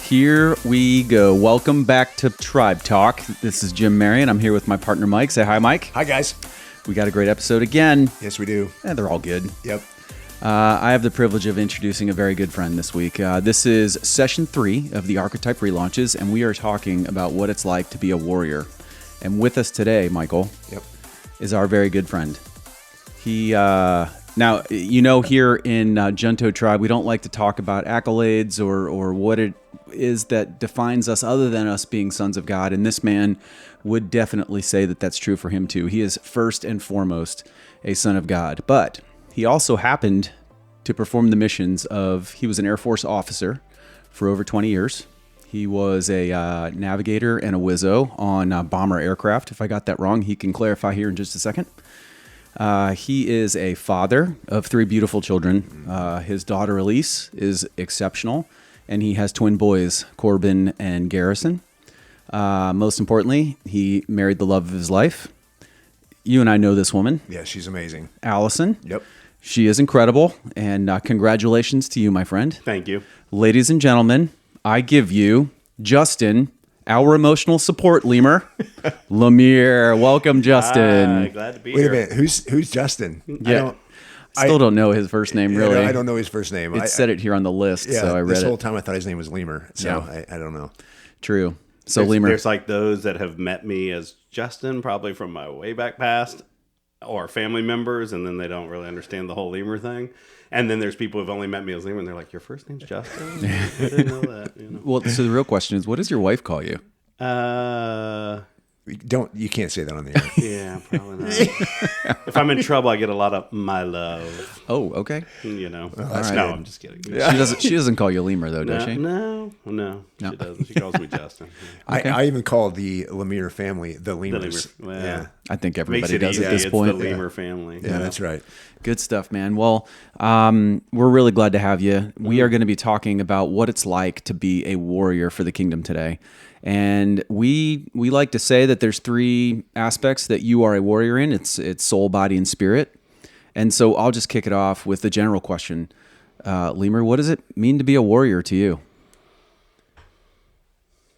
Here we go. Welcome back to Tribe Talk. This is Jim Marion. I'm here with my partner, Mike. Say hi, Mike. Hi, guys. We got a great episode again. Yes, we do. And they're all good. Yep. I have the privilege of introducing a very good friend this week. This is session 3 of the archetype relaunches, and we are talking about what it's like to be a warrior. And with us today, Michael, is our very good friend. He... Now, you know, here in Junto Tribe, we don't like to talk about accolades or what it is that defines us other than us being sons of God. And this man would definitely say that that's true for him, too. He is first and foremost a son of God. But he also happened to perform the missions he was an Air Force officer for over 20 years. He was a navigator and a Wizzo on bomber aircraft. If I got that wrong, he can clarify here in just a second. He is a father of 3 beautiful children. His daughter Elise is exceptional, and he has twin boys, Corbin and Garrison. Most importantly, he married the love of his life. You and I know this woman. Yeah, she's amazing. Allison. Yep. She is incredible, and congratulations to you, my friend. Thank you. Ladies and gentlemen, I give you Justin, our emotional support lemur, LeMire. Welcome, Justin. Glad to be Wait here. a minute. Who's Justin? Yeah. I still don't know his first name, really. I don't know his first name. It said it here on the list, so I read this it. whole time I thought his name was Lemur, so I don't know. True. So Lemur. There's like those that have met me as Justin, probably from my way back past, or family members, and then they don't really understand the whole Lemur thing. And then there's people who've only met me as Lemur, and they're like, "Your first name's Justin? I didn't know that." You know? Well, so the real question is, what does your wife call you? You can't say that on the air. Yeah, probably not. If I'm in trouble, I get a lot of "my love." Oh, okay. You know, right. No, I'm just kidding. She doesn't call you Lemur though, does she? No, she doesn't. She calls me Justin. Okay. I even call the Lemire family the Lemurs. Well, Yeah, I think makes everybody it does easy. at this It's point. the Lemur family. yeah, that's right. Good stuff, man. Well, we're really glad to have you. We are going to be talking about what it's like to be a warrior for the kingdom today. And we like to say that there's 3 aspects that you are a warrior in. It's soul, body, and spirit. And so I'll just kick it off with the general question. Lemur, what does it mean to be a warrior to you?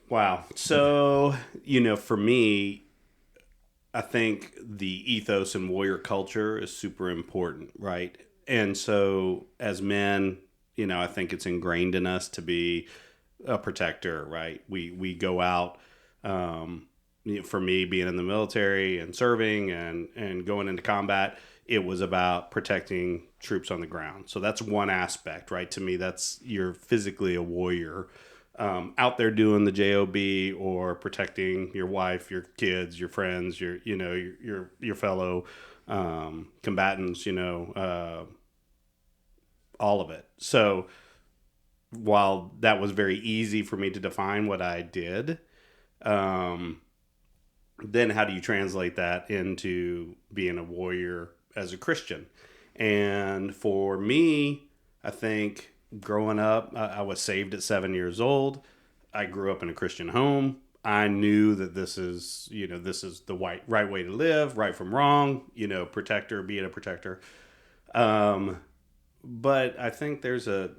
Wow. So, for me, I think the ethos and warrior culture is super important, right? And so as men, I think it's ingrained in us to be a protector, right? We go out, for me being in the military and serving and going into combat, it was about protecting troops on the ground. So that's one aspect, right? To me, you're physically a warrior, out there doing the JOB or protecting your wife, your kids, your friends, your fellow combatants, all of it. So while that was very easy for me to define what I did, then how do you translate that into being a warrior as a Christian? And for me, I think growing up, I was saved at 7 years old. I grew up in a Christian home. I knew that this is the right way to live, right from wrong, protector, being a protector. But I think there's an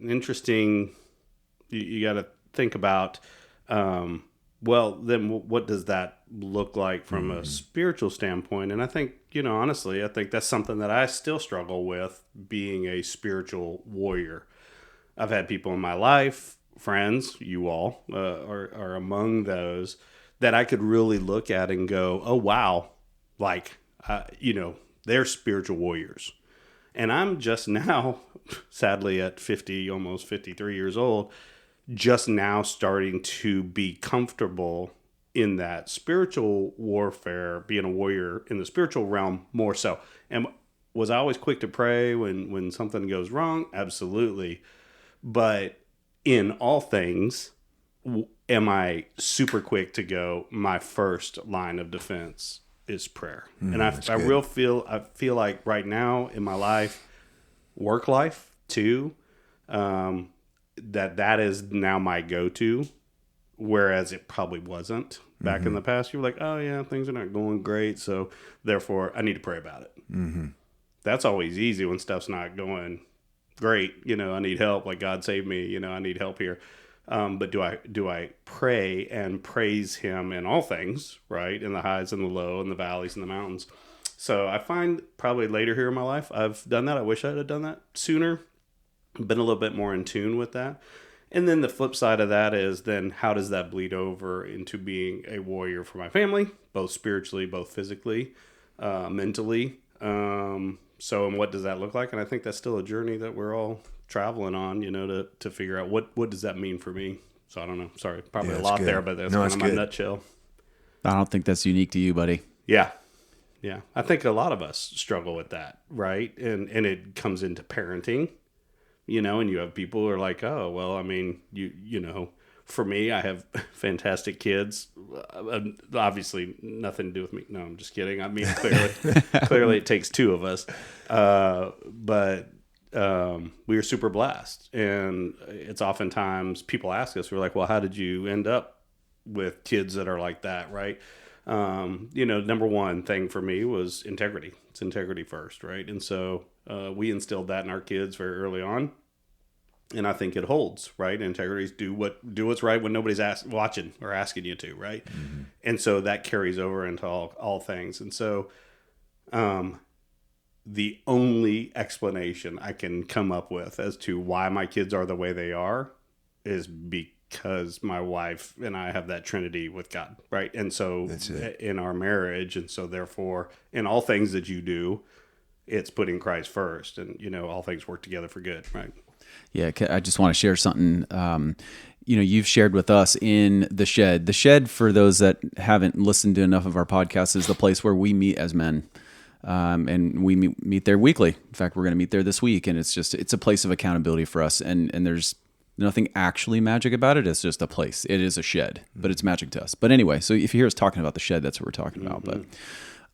interesting, you got to think about, well, then what does that look like from a spiritual standpoint? And I think, honestly, I think that's something that I still struggle with, being a spiritual warrior. I've had people in my life, friends, you all are among those that I could really look at and go, oh, wow, like, they're spiritual warriors. And I'm just now, sadly at 50, almost 53 years old, just now starting to be comfortable in that spiritual warfare, being a warrior in the spiritual realm more so. And was I always quick to pray when something goes wrong? Absolutely. But in all things, am I super quick to go, my first line of defense is prayer. And I feel like right now in my life, work life too, that is now my go-to, whereas it probably wasn't back in the past. You were like, oh yeah, things are not going great, so therefore I need to pray about it. That's always easy when stuff's not going great. I need help. Like, God save me. I need help here. But do I pray and praise Him in all things, right? In the highs and the low, in the valleys and the mountains. So I find probably later here in my life, I've done that. I wish I had done that sooner. Been a little bit more in tune with that. And then the flip side of that is then how does that bleed over into being a warrior for my family, both spiritually, both physically, mentally. So, and what does that look like? And I think that's still a journey that we're all traveling on, to figure out what does that mean for me. So I don't know. Sorry, probably a lot good. there, but that's kind of my nutshell. I don't think that's unique to you, buddy. Yeah. Yeah. I think a lot of us struggle with that, right? And it comes into parenting, and you have people who are like, oh, well, I mean, for me, I have fantastic kids. Obviously, nothing to do with me. No, I'm just kidding. I mean, clearly it takes two of us. But we are super blessed. And it's oftentimes people ask us, we're like, well, how did you end up with kids that are like that, right? Number one thing for me was integrity. It's integrity first, right? And so we instilled that in our kids very early on. And I think it holds, right? Integrity is do what's right when nobody's watching or asking you to, right? Mm-hmm. And so that carries over into all things. And so the only explanation I can come up with as to why my kids are the way they are is because my wife and I have that Trinity with God, right? And so in our marriage, and so therefore in all things that you do, it's putting Christ first, and all things work together for good, right? Yeah, I just want to share something. You've shared with us in the shed. The shed, for those that haven't listened to enough of our podcasts, is the place where we meet as men, and we meet there weekly. In fact, we're going to meet there this week, and it's a place of accountability for us. And there's nothing actually magic about it. It's just a place. It is a shed, but it's magic to us. But anyway, so if you hear us talking about the shed, that's what we're talking about. But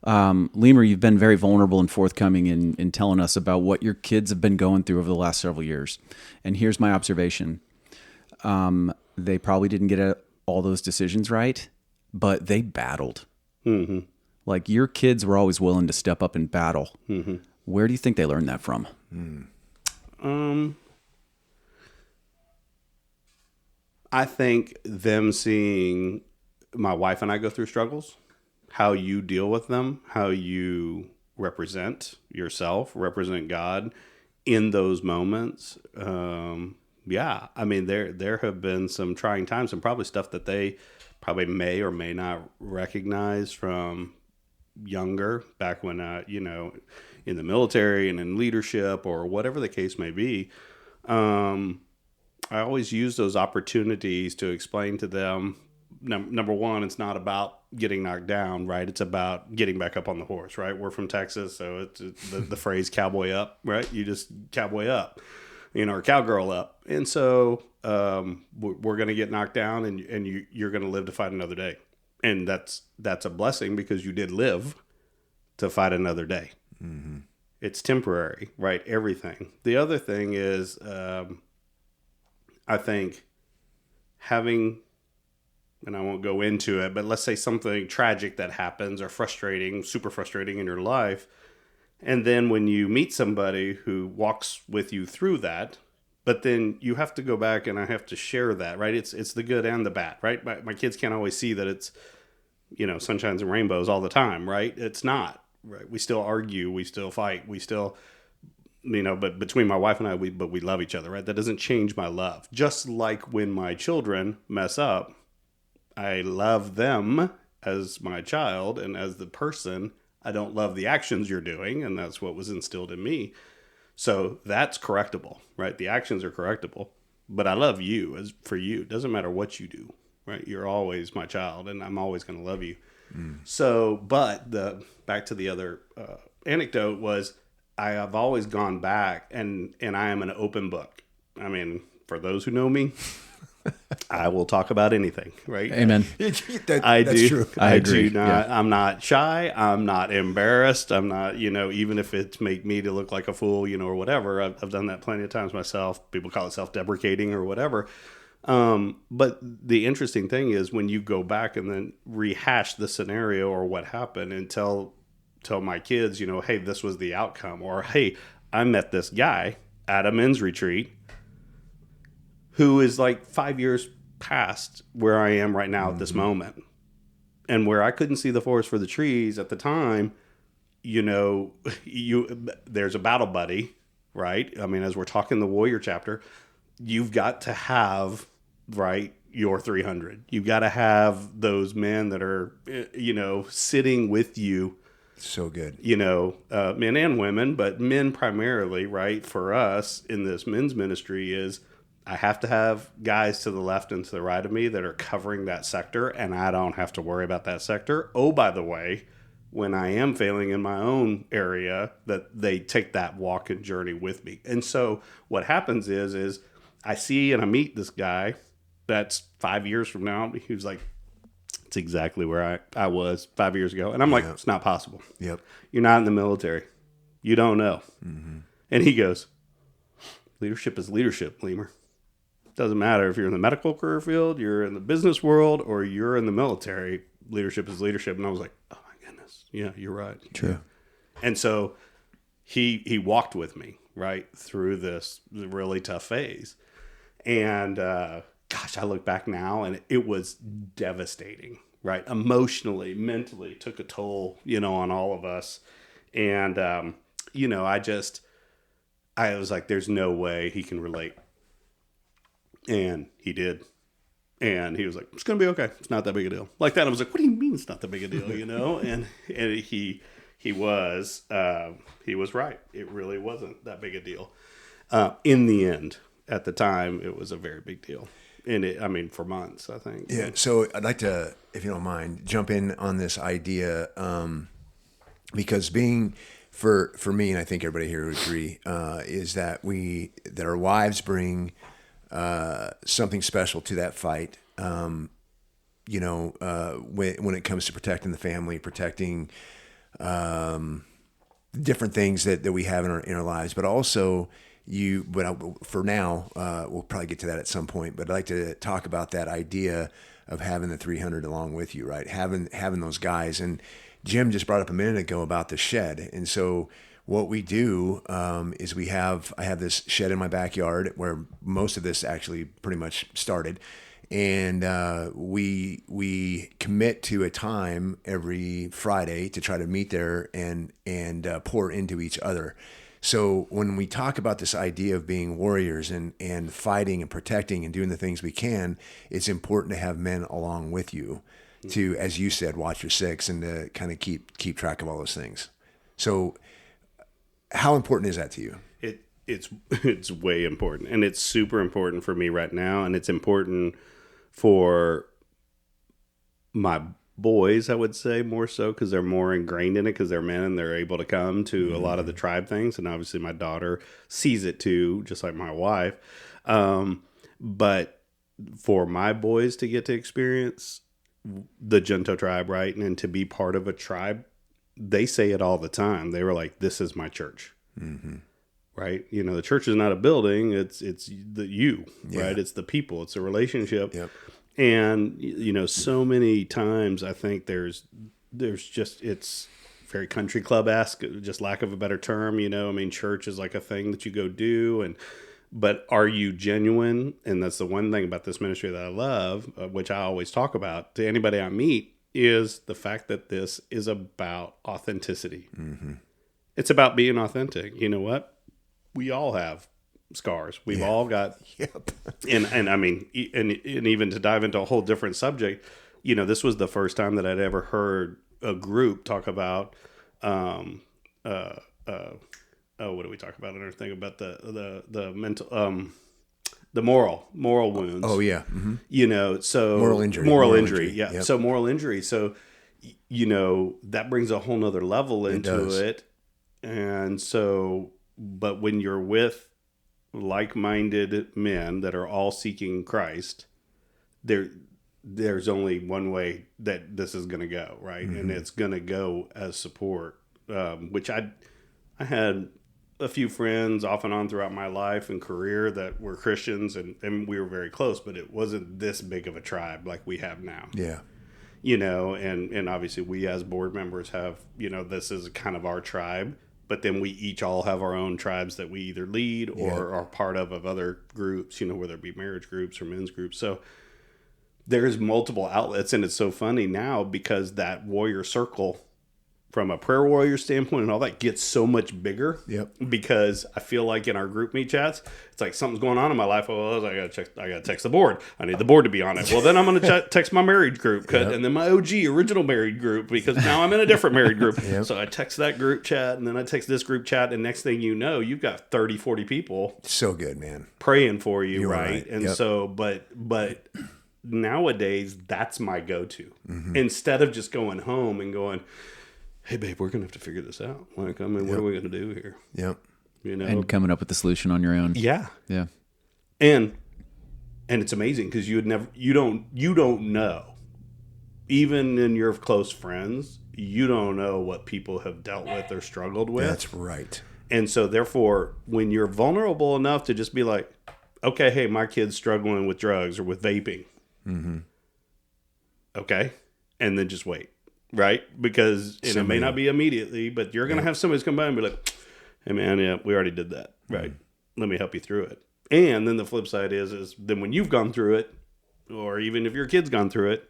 Lemur, you've been very vulnerable and forthcoming in telling us about what your kids have been going through over the last several years. And here's my observation. They probably didn't get all those decisions right, but they battled. Mm-hmm. Like, your kids were always willing to step up and battle. Mm-hmm. Where do you think they learned that from? I think them seeing my wife and I go through struggles, how you deal with them, how you represent yourself, represent God in those moments. Yeah, I mean, there have been some trying times and probably stuff that they probably may or may not recognize from younger, back when, in the military and in leadership or whatever the case may be. I always use those opportunities to explain to them, number one, it's not about getting knocked down, right? It's about getting back up on the horse, right? We're from Texas, so it's the phrase cowboy up, right? You just cowboy up, or cowgirl up. And so we're going to get knocked down, and you're going to live to fight another day. And that's a blessing, because you did live to fight another day. Mm-hmm. It's temporary, right? Everything. The other thing is, I think having, and I won't go into it, but let's say something tragic that happens or frustrating, super frustrating in your life. And then when you meet somebody who walks with you through that, but then you have to go back and I have to share that, right? It's the good and the bad, right? My kids can't always see that it's, sunshines and rainbows all the time, right? It's not, right? We still argue, we still fight, we still, but between my wife and I, we love each other, right? That doesn't change my love. Just like when my children mess up, I love them as my child and as the person. I don't love the actions you're doing, and that's what was instilled in me. So that's correctable, right? The actions are correctable, but I love you as for you. It doesn't matter what you do, right? You're always my child, and I'm always going to love you. So, but back to the other anecdote was, I have always gone back, and I am an open book. I mean, for those who know me, I will talk about anything, right? Amen. That's true. I agree. Do not, I'm not shy. I'm not embarrassed. I'm not, even if it's make me to look like a fool, or whatever. I've done that plenty of times myself. People call it self-deprecating or whatever. But the interesting thing is when you go back and then rehash the scenario or what happened and tell my kids, hey, this was the outcome, or hey, I met this guy at a men's retreat who is like 5 years past where I am right now at this moment. And where I couldn't see the forest for the trees at the time, there's a battle buddy, right? I mean, as we're talking the warrior chapter, you've got to have, right, your 300. You've got to have those men that are, sitting with you. So good. Men and women, but men primarily, right? For us in this men's ministry is I have to have guys to the left and to the right of me that are covering that sector, and I don't have to worry about that sector. Oh, by the way, when I am failing in my own area, that they take that walk and journey with me. And so what happens is I see and I meet this guy that's 5 years from now. He was like, it's exactly where I was 5 years ago. And I'm like, it's not possible. Yep. You're not in the military. You don't know. Mm-hmm. And he goes, leadership is leadership, Lemur. Doesn't matter if you're in the medical career field, you're in the business world, or you're in the military. Leadership is leadership. And I was like, oh my goodness. Yeah, you're right. True. And so he walked with me, right, through this really tough phase. And gosh, I look back now and it was devastating, right? Emotionally, mentally, took a toll, on all of us. And, I was like, there's no way he can relate. And he did. And he was like, it's going to be okay. It's not that big a deal. Like that. I was like, what do you mean it's not that big a deal, And he was right. It really wasn't that big a deal. In the end, at the time, it was a very big deal. And for months, I think. Yeah. So I'd like to, if you don't mind, jump in on this idea, because being for me, and I think everybody here would agree, is that our wives bring something special to that fight. When it comes to protecting the family, protecting different things that we have in our lives, but also for now, we'll probably get to that at some point, but I'd like to talk about that idea of having the 300 along with you, right? Having those guys. And Jim just brought up a minute ago about the shed. And so what we do is I have this shed in my backyard where most of this actually pretty much started. And we commit to a time every Friday to try to meet there and pour into each other. So when we talk about this idea of being warriors and fighting and protecting and doing the things we can, it's important to have men along with you to, as you said, watch your six and to kind of keep track of all those things. So how important is that to you? It's way important, and it's super important for me right now, and it's important for my boys, I would say, more so because they're more ingrained in it because they're men and they're able to come to a lot of the tribe things. And obviously my daughter sees it too, just like my wife. But for my boys to get to experience the Junto tribe, right, and to be part of a tribe, they say it all the time. They were like, this is my church. Mm-hmm. Right? The church is not a building. It's the you, right? It's the people. It's a relationship. Yep. And, so many times I think there's just, it's very country club-esque, just lack of a better term, church is like a thing that you go do. But are you genuine? And that's the one thing about this ministry that I love, which I always talk about to anybody I meet, is the fact that this is about authenticity. Mm-hmm. It's about being authentic. You know what? We all have scars. We've all got, and even to dive into a whole different subject, this was the first time that I'd ever heard a group talk about, what do we talk about in our thing about the mental, the moral wounds. Oh yeah. Mm-hmm. So moral injury. Yeah. Yep. So moral injury. So, that brings a whole nother level into it. And so, but when you're with like-minded men that are all seeking Christ, there's only one way that this is going to go, right? Mm-hmm. And it's going to go as support, which I had a few friends off and on throughout my life and career that were Christians, and we were very close, but it wasn't this big of a tribe like we have now. Yeah. And obviously we as board members have, this is kind of our tribe, but then we each all have our own tribes that we either lead or are part of other groups, whether it be marriage groups or men's groups. So there's multiple outlets, and it's so funny now because that warrior circle from a prayer warrior standpoint and all that gets so much bigger. Yep. Because I feel like in our group meet chats, it's like something's going on in my life. Well, I gotta text the board. I need the board to be on it. Well, then I'm gonna text my married group, and then my OG original married group, because now I'm in a different married group. Yep. So I text that group chat, and then I text this group chat, and next thing you know, you've got 30, 40 people. So good, man. Praying for you, You're right? And yep. so, but nowadays, that's my go-to. Mm-hmm. Instead of just going home and going, hey, babe, we're going to have to figure this out. Like, what are we going to do here? Yep. And coming up with the solution on your own. Yeah. Yeah. And it's amazing because you don't know, even in your close friends, you don't know what people have dealt with or struggled with. That's right. And so therefore, when you're vulnerable enough to just be like, okay, hey, my kid's struggling with drugs or with vaping. Mm-hmm. Okay. And then just wait. Right? Because it may not be immediately, but you're going to have somebody come by and be like, hey, man, yeah, we already did that. Right? Mm-hmm. Let me help you through it. And then the flip side is then when you've gone through it, or even if your kid's gone through it,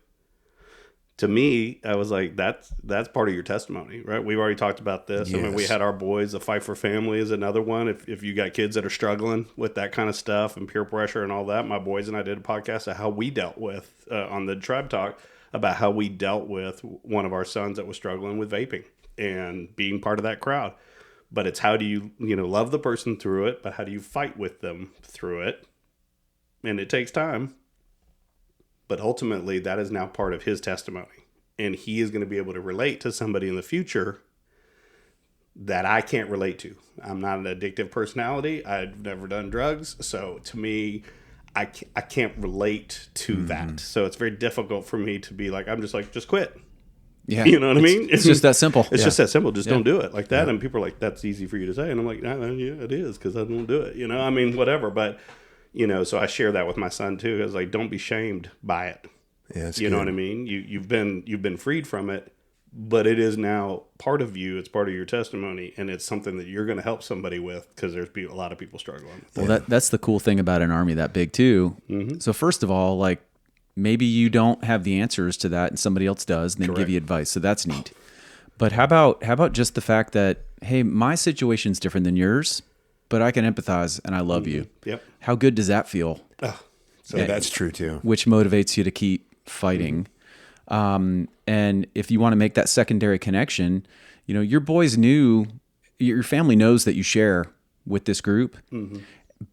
to me, I was like, that's part of your testimony, right? We've already talked about this. Yes. I mean, we had our boys, the Fight for Family is another one. If you got kids that are struggling with that kind of stuff and peer pressure and all that, my boys and I did a podcast of how we dealt with on the Tribe Talk about how we dealt with one of our sons that was struggling with vaping and being part of that crowd. But it's how do you love the person through it, but how do you fight with them through it? And it takes time. But ultimately, that is now part of his testimony. And he is going to be able to relate to somebody in the future that I can't relate to. I'm not an addictive personality. I've never done drugs. So to me, I can't relate to that. So it's very difficult for me to be like, I'm just like, just quit. Yeah. You know what I mean? It's just that simple. It's just that simple. Just don't do it like that. And people are like, that's easy for you to say. And I'm like, yeah, it is because I don't do it. I mean, whatever. But, so I share that with my son too. It's like, don't be shamed by it. Yeah, you know what I mean? You've been freed from it, but it is now part of you. It's part of your testimony, and it's something that you're going to help somebody with because there's a lot of people struggling. Well, that's the cool thing about an army that big too. Mm-hmm. So first of all, like maybe you don't have the answers to that, and somebody else does, and they give you advice. So that's neat. But how about just the fact that hey, my situation's different than yours, but I can empathize and I love you. Yep. How good does that feel? So that's true too. Which motivates you to keep fighting. And if you want to make that secondary connection, your boys your family knows that you share with this group. Mm-hmm.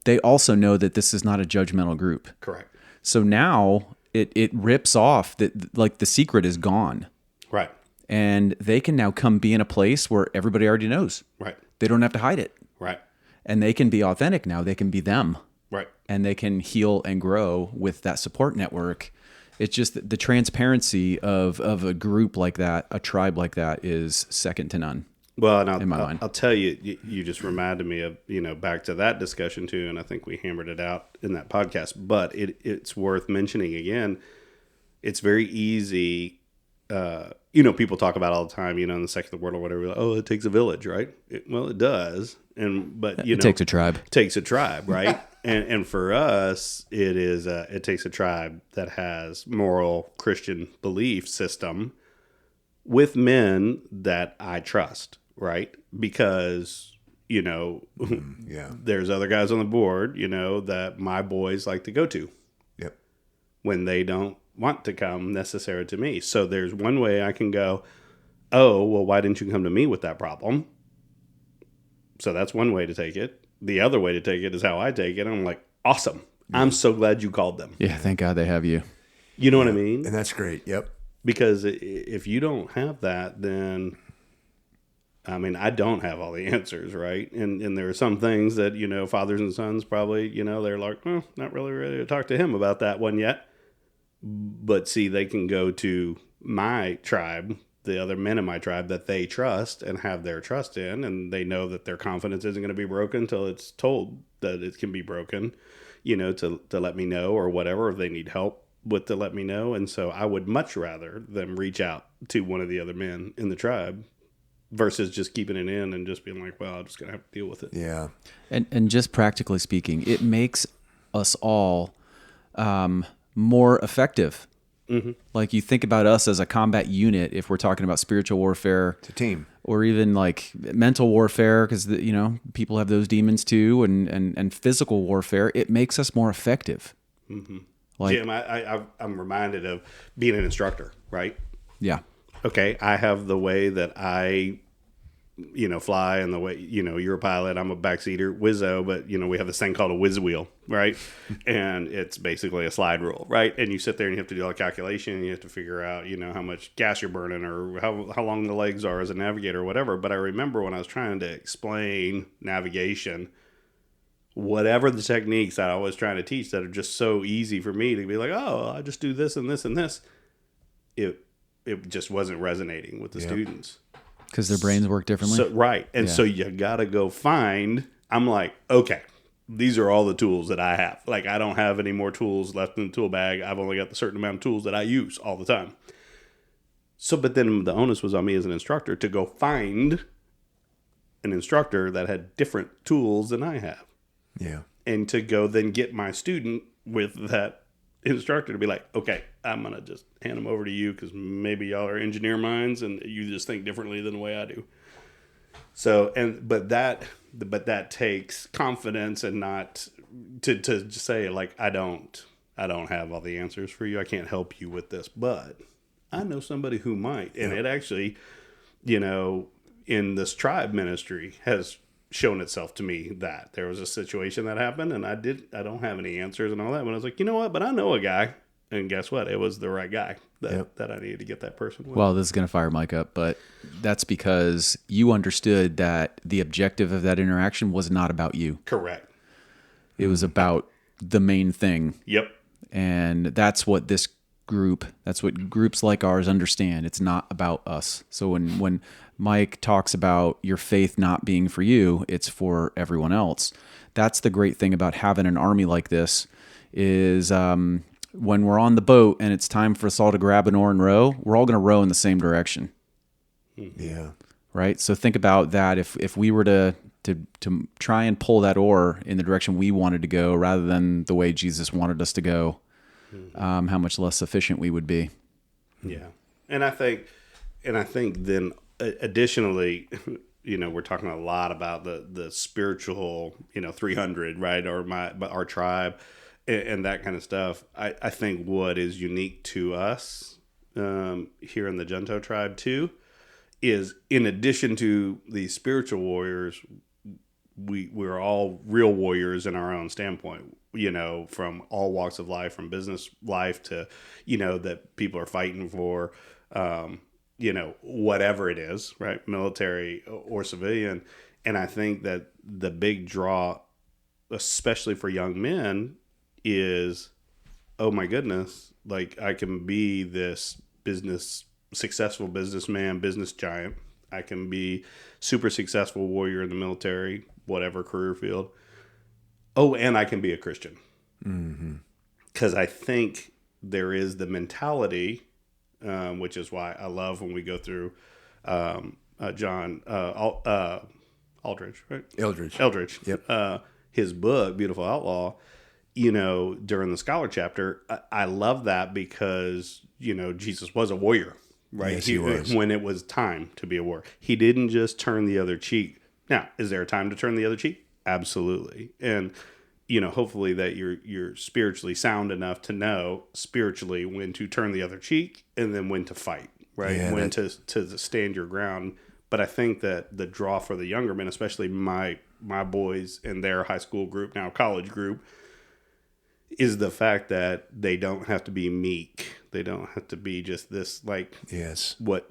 They also know that this is not a judgmental group. Correct. So now it rips off that, like the secret is gone. Right. And they can now come be in a place where everybody already knows. Right. They don't have to hide it. Right. And they can be authentic now. They can be them. Right. And they can heal and grow with that support network. It's just the transparency of a group like that, a tribe like that, is second to none. Well, and I'll tell you, you just reminded me of, back to that discussion too, and I think we hammered it out in that podcast, but it's worth mentioning again. It's very easy, people talk about all the time, in the secular world or whatever, like, oh, it takes a village, right? Well, it does. But it takes a tribe. Takes a tribe, right? and for us, it takes a tribe that has moral Christian belief system with men that I trust, right? Because there's other guys on the board, that my boys like to go to. Yep. When they don't want to come necessarily to me. So there's one way I can go, oh, well, why didn't you come to me with that problem? So that's one way to take it. The other way to take it is how I take it. I'm like, awesome. I'm so glad you called them. Yeah, thank God they have you. You know what I mean? And that's great. Yep. Because if you don't have that, then, I mean, I don't have all the answers, right? And there are some things that, fathers and sons probably, they're like, well, not really ready to talk to him about that one yet. But see, they can go to my tribe, the other men in my tribe that they trust and have their trust in, and they know that their confidence isn't going to be broken until it's told that it can be broken, to let me know or whatever, if they need help with to let me know. And so I would much rather them reach out to one of the other men in the tribe versus just keeping it in and just being like, well, I'm just going to have to deal with it. Yeah. And just practically speaking, it makes us all more effective. Mm-hmm. Like you think about us as a combat unit, if we're talking about spiritual warfare, It's a team, or even like mental warfare, because people have those demons too, and physical warfare. It makes us more effective. Mm-hmm. Like, Jim, I'm reminded of being an instructor, right? Yeah. Okay, I have the way that I, fly, and the way, you're a pilot, I'm a backseater, Wizzo, but, we have this thing called a whiz wheel, right? And it's basically a slide rule, right? And you sit there and you have to do all the calculation, and you have to figure out, how much gas you're burning or how long the legs are as a navigator or whatever. But I remember when I was trying to explain navigation, whatever the techniques that I was trying to teach that are just so easy for me to be like, oh, I just do this and this and this, it just wasn't resonating with the students. Because their brains work differently. So, right. And so you got to go find, I'm like, okay, these are all the tools that I have. Like, I don't have any more tools left in the tool bag. I've only got the certain amount of tools that I use all the time. So, but then the onus was on me as an instructor to go find an instructor that had different tools than I have. Yeah. And to go then get my student with that instructor to be like, okay, I'm going to just hand them over to you because maybe y'all are engineer minds and you just think differently than the way I do. So, but that takes confidence, and not to just say like, I don't have all the answers for you. I can't help you with this, but I know somebody who might. And it actually, in this tribe ministry has shown itself to me that there was a situation that happened and I don't have any answers and all that. But I was like, you know what? But I know a guy, and guess what? It was the right guy that I needed to get that person with. Well, this is going to fire Mike up, but that's because you understood that the objective of that interaction was not about you. Correct. It was about the main thing. Yep. And that's what groups like ours understand. It's not about us. So when Mike talks about your faith not being for you, it's for everyone else. That's the great thing about having an army like this is when we're on the boat and it's time for us all to grab an oar and row, we're all going to row in the same direction. Yeah. Right? So think about that. If we were to try and pull that oar in the direction we wanted to go rather than the way Jesus wanted us to go, how much less efficient we would be. Yeah. And I think then additionally, we're talking a lot about the spiritual, 300, right? Or our tribe and that kind of stuff. I think what is unique to us here in the Gento tribe too is, in addition to the spiritual warriors, we're all real warriors in our own standpoint, from all walks of life, from business life to, that people are fighting for, whatever it is, right? Military or civilian. And I think that the big draw, especially for young men, is, oh my goodness, like I can be this successful businessman, business giant. I can be super successful warrior in the military, whatever career field. Oh, and I can be a Christian. Because I think there is the mentality, which is why I love when we go through John Aldridge, right? Eldridge. Yep. His book, Beautiful Outlaw, during the scholar chapter, I love that because, Jesus was a warrior, right? Yes, he was. When it was time to be a warrior. He didn't just turn the other cheek. Now, is there a time to turn the other cheek? Absolutely. And, hopefully that you're spiritually sound enough to know spiritually when to turn the other cheek and then when to fight, right? Yeah, when to stand your ground. But I think that the draw for the younger men, especially my boys and their high school group, now college group, is the fact that they don't have to be meek. They don't have to be just this, like, yes, what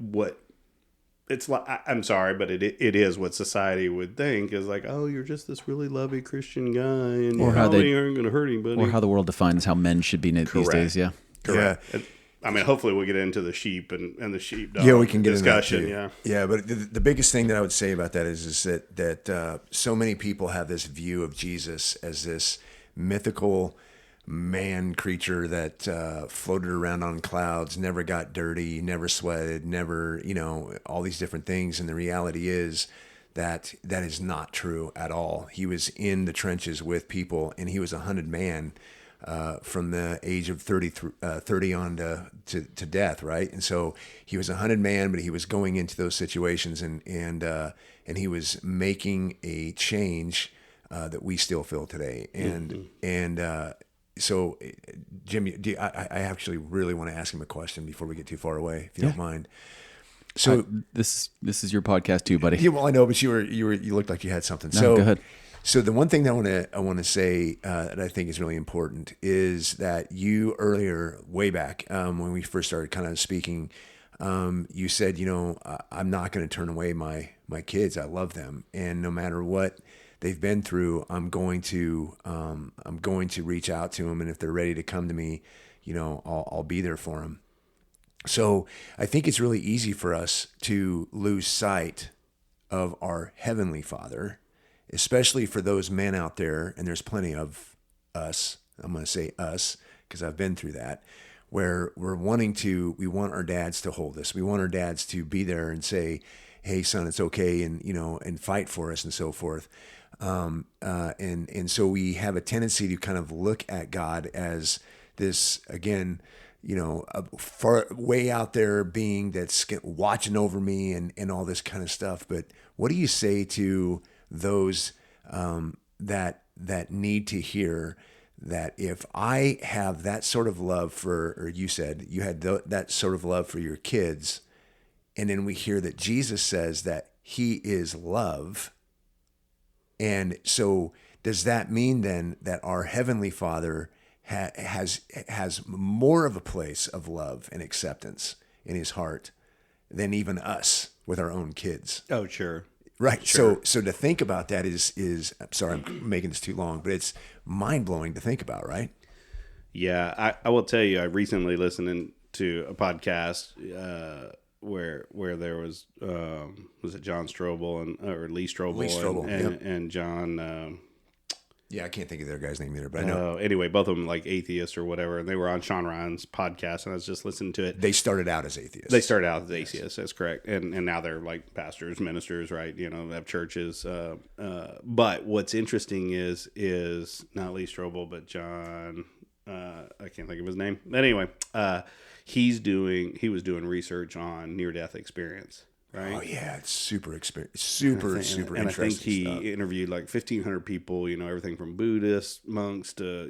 it's like. I'm sorry, but it is what society would think is like, oh, you're just this really loving Christian guy, and you probably aren't going to hurt anybody. Or how the world defines how men should be these days. Yeah. Correct. Yeah. I mean, hopefully we'll get into the sheep and the sheepdog. Yeah, we can get discussion. Into that too. Yeah. But the biggest thing that I would say about that is that so many people have this view of Jesus as this mythical man creature that floated around on clouds, never got dirty, never sweated, never, all these different things. And the reality is that is not true at all. He was in the trenches with people, and he was a hunted man. From the age of 30 on to death, right? And so he was a hunted man, but he was going into those situations, and he was making a change that we still feel today. So, Jim, I actually really want to ask him a question before we get too far away, if you don't mind. So this is your podcast too, buddy. Yeah, well, I know, but you looked like you had something. No, so go ahead. So the one thing that I want to say that I think is really important is that you earlier, way back when we first started kind of speaking, you said, I'm not going to turn away my kids. I love them, and no matter what they've been through, I'm going to reach out to them, and if they're ready to come to me, I'll be there for them. So I think it's really easy for us to lose sight of our Heavenly Father, especially for those men out there, and there's plenty of us, I'm going to say us, because I've been through that, where we want our dads to hold us. We want our dads to be there and say, hey, son, it's okay, and fight for us and so forth. And so we have a tendency to kind of look at God as this, again, a far way out there being that's watching over me and all this kind of stuff. But what do you say to those that need to hear that if I have that sort of love or you said you had that sort of love for your kids, and then we hear that Jesus says that he is love, and so does that mean then that our Heavenly Father has more of a place of love and acceptance in his heart than even us with our own kids? Oh, sure. Right. Sure. So to think about that is I'm sorry, I'm making this too long, but it's mind blowing to think about, right? Yeah, I will tell you, I recently listened to a podcast where there was it John Strobel or Lee Strobel, and John. Yeah, I can't think of their guy's name either, but I know. Anyway, both of them like atheists or whatever, and they were on Sean Ryan's podcast, and I was just listening to it. They started out as atheists. Yes. That's correct, and now they're like pastors, ministers, right? They have churches. But what's interesting is not Lee Strobel, but John. I can't think of his name. Anyway, he was doing research on near-death experience. Right? Oh yeah, it's super interesting. And I think he interviewed like 1,500 people. Everything from Buddhists, monks to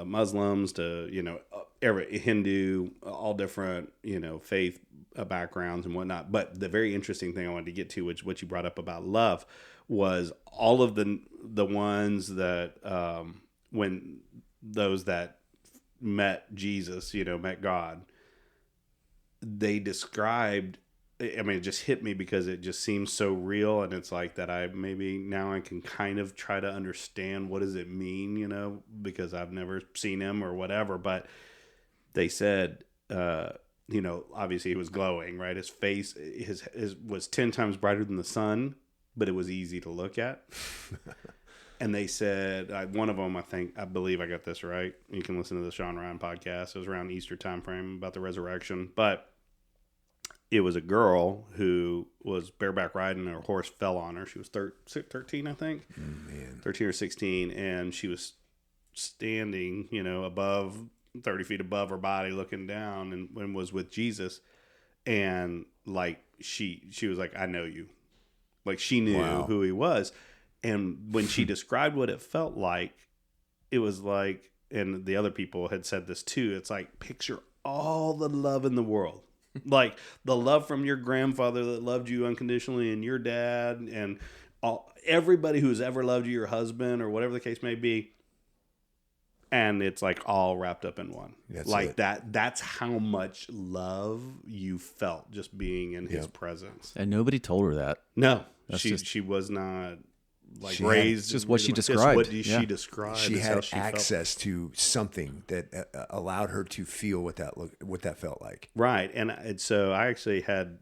Muslims to every Hindu, all different faith backgrounds and whatnot. But the very interesting thing I wanted to get to, which what you brought up about love, was all of the ones that when those that met Jesus, met God, they described. I mean, it just hit me because it just seems so real, and it's like that I can kind of try to understand what does it mean, because I've never seen him or whatever. But they said, obviously he was glowing, right? His face, his was 10 times brighter than the sun, but it was easy to look at. And they said, one of them, I believe I got this right. You can listen to the Sean Ryan podcast. It was around Easter time frame about the resurrection, but it was a girl who was bareback riding, and her horse fell on her. She was 13, I think. 13 or 16. And she was standing, above 30 feet above her body looking down and was with Jesus. And like, she was like, I know you. Like she knew who he was. And when she described what it felt like, it was like, and the other people had said this too, it's like, picture all the love in the world. Like the love from your grandfather that loved you unconditionally, and your dad, and everybody who's ever loved you, your husband, or whatever the case may be. And it's like all wrapped up in one. That's how much love you felt just being in his presence. And nobody told her that. No, she was not like She raised. It's just what she just described. what Yeah. she described. She is had how she access to something that allowed her to feel what that felt like. Right. And so I actually had,